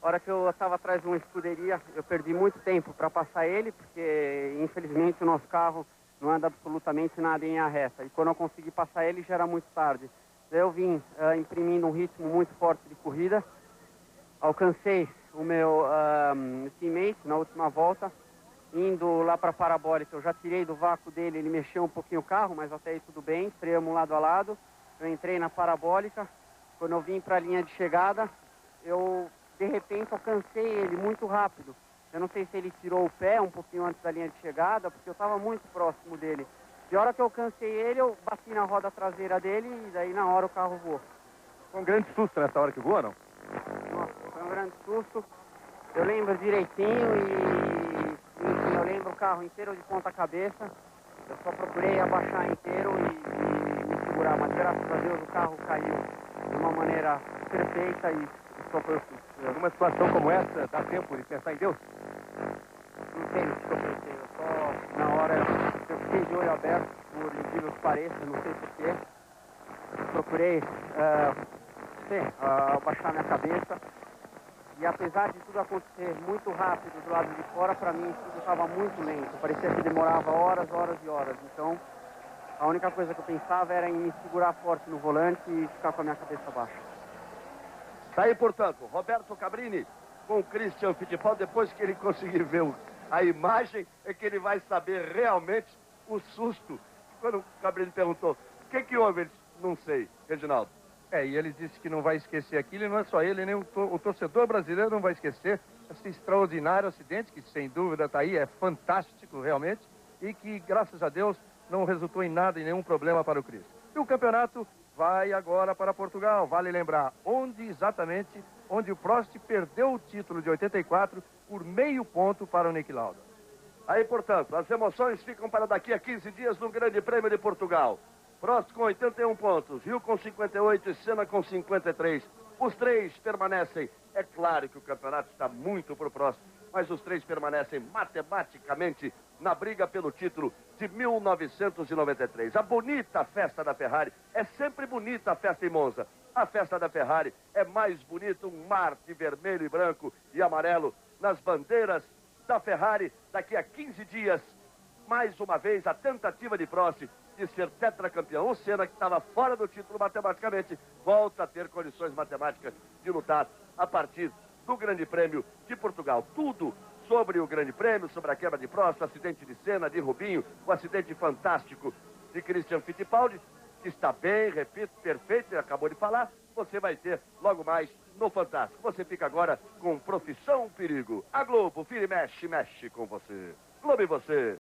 A hora que eu estava atrás de uma escuderia, eu perdi muito tempo para passar ele, porque infelizmente o nosso carro não anda absolutamente nada em a reta. E quando eu consegui passar ele, já era muito tarde. Daí eu vim imprimindo um ritmo muito forte de corrida, alcancei o meu teammate na última volta, indo lá para a parabólica. Eu já tirei do vácuo dele, ele mexeu um pouquinho o carro, mas até aí tudo bem, freamos lado a lado. Eu entrei na parabólica, quando eu vim para a linha de chegada, eu de repente alcancei ele muito rápido. Eu não sei se ele tirou o pé um pouquinho antes da linha de chegada, porque eu estava muito próximo dele. E a hora que eu alcancei ele, eu bati na roda traseira dele e daí na hora o carro voou. Foi um grande susto nessa hora que voou, não? Nossa, foi um grande susto. Eu lembro direitinho enfim, eu lembro o carro inteiro de ponta cabeça. Eu só procurei abaixar inteiro e me segurar, mas graças a Deus o carro caiu de uma maneira perfeita e só foi o susto. Numa situação como essa, dá tempo de pensar em Deus? Não sei o que eu pensei, eu só na hora eu fiquei de olho aberto, por incrível que pareça, não sei porquê. Procurei abaixar minha cabeça. E apesar de tudo acontecer muito rápido do lado de fora, para mim tudo estava muito lento. Parecia que demorava horas, horas e horas. Então, a única coisa que eu pensava era em me segurar forte no volante e ficar com a minha cabeça baixa. Tá aí, portanto, Roberto Cabrini com o Christian Fittipaldi. Depois que ele conseguir ver a imagem, é que ele vai saber realmente o susto. Quando o Cabrini perguntou, o que houve? Ele disse, não sei, Reginaldo. E ele disse que não vai esquecer aquilo, e não é só ele, nem o torcedor brasileiro não vai esquecer esse extraordinário acidente, que sem dúvida está aí, é fantástico realmente, e que, graças a Deus, não resultou em nada, em nenhum problema para o Cristo. E o campeonato vai agora para Portugal, vale lembrar, exatamente onde o Prost perdeu o título de 84 por meio ponto para o Niki Lauda. Aí, portanto, as emoções ficam para daqui a 15 dias no Grande Prêmio de Portugal. Prost com 81 pontos, Hill com 58 e Senna com 53. Os três permanecem. É claro que o campeonato está muito para o Prost, mas os três permanecem matematicamente na briga pelo título de 1993. A bonita festa da Ferrari, é sempre bonita a festa em Monza. A festa da Ferrari é mais bonita, um mar de vermelho e branco e amarelo nas bandeiras da Ferrari. Daqui a 15 dias, mais uma vez, a tentativa de Prost de ser tetracampeão. O Senna, que estava fora do título matematicamente, volta a ter condições matemáticas de lutar a partir do Grande Prêmio de Portugal. Tudo sobre o Grande Prêmio, sobre a quebra de Prost, o acidente de Senna, de Rubinho, o acidente fantástico de Christian Fittipaldi, que está bem, repito, perfeito, ele acabou de falar, você vai ter logo mais no Fantástico. Você fica agora com Profissão Perigo. A Globo, vira e mexe, mexe com você. Globo e você.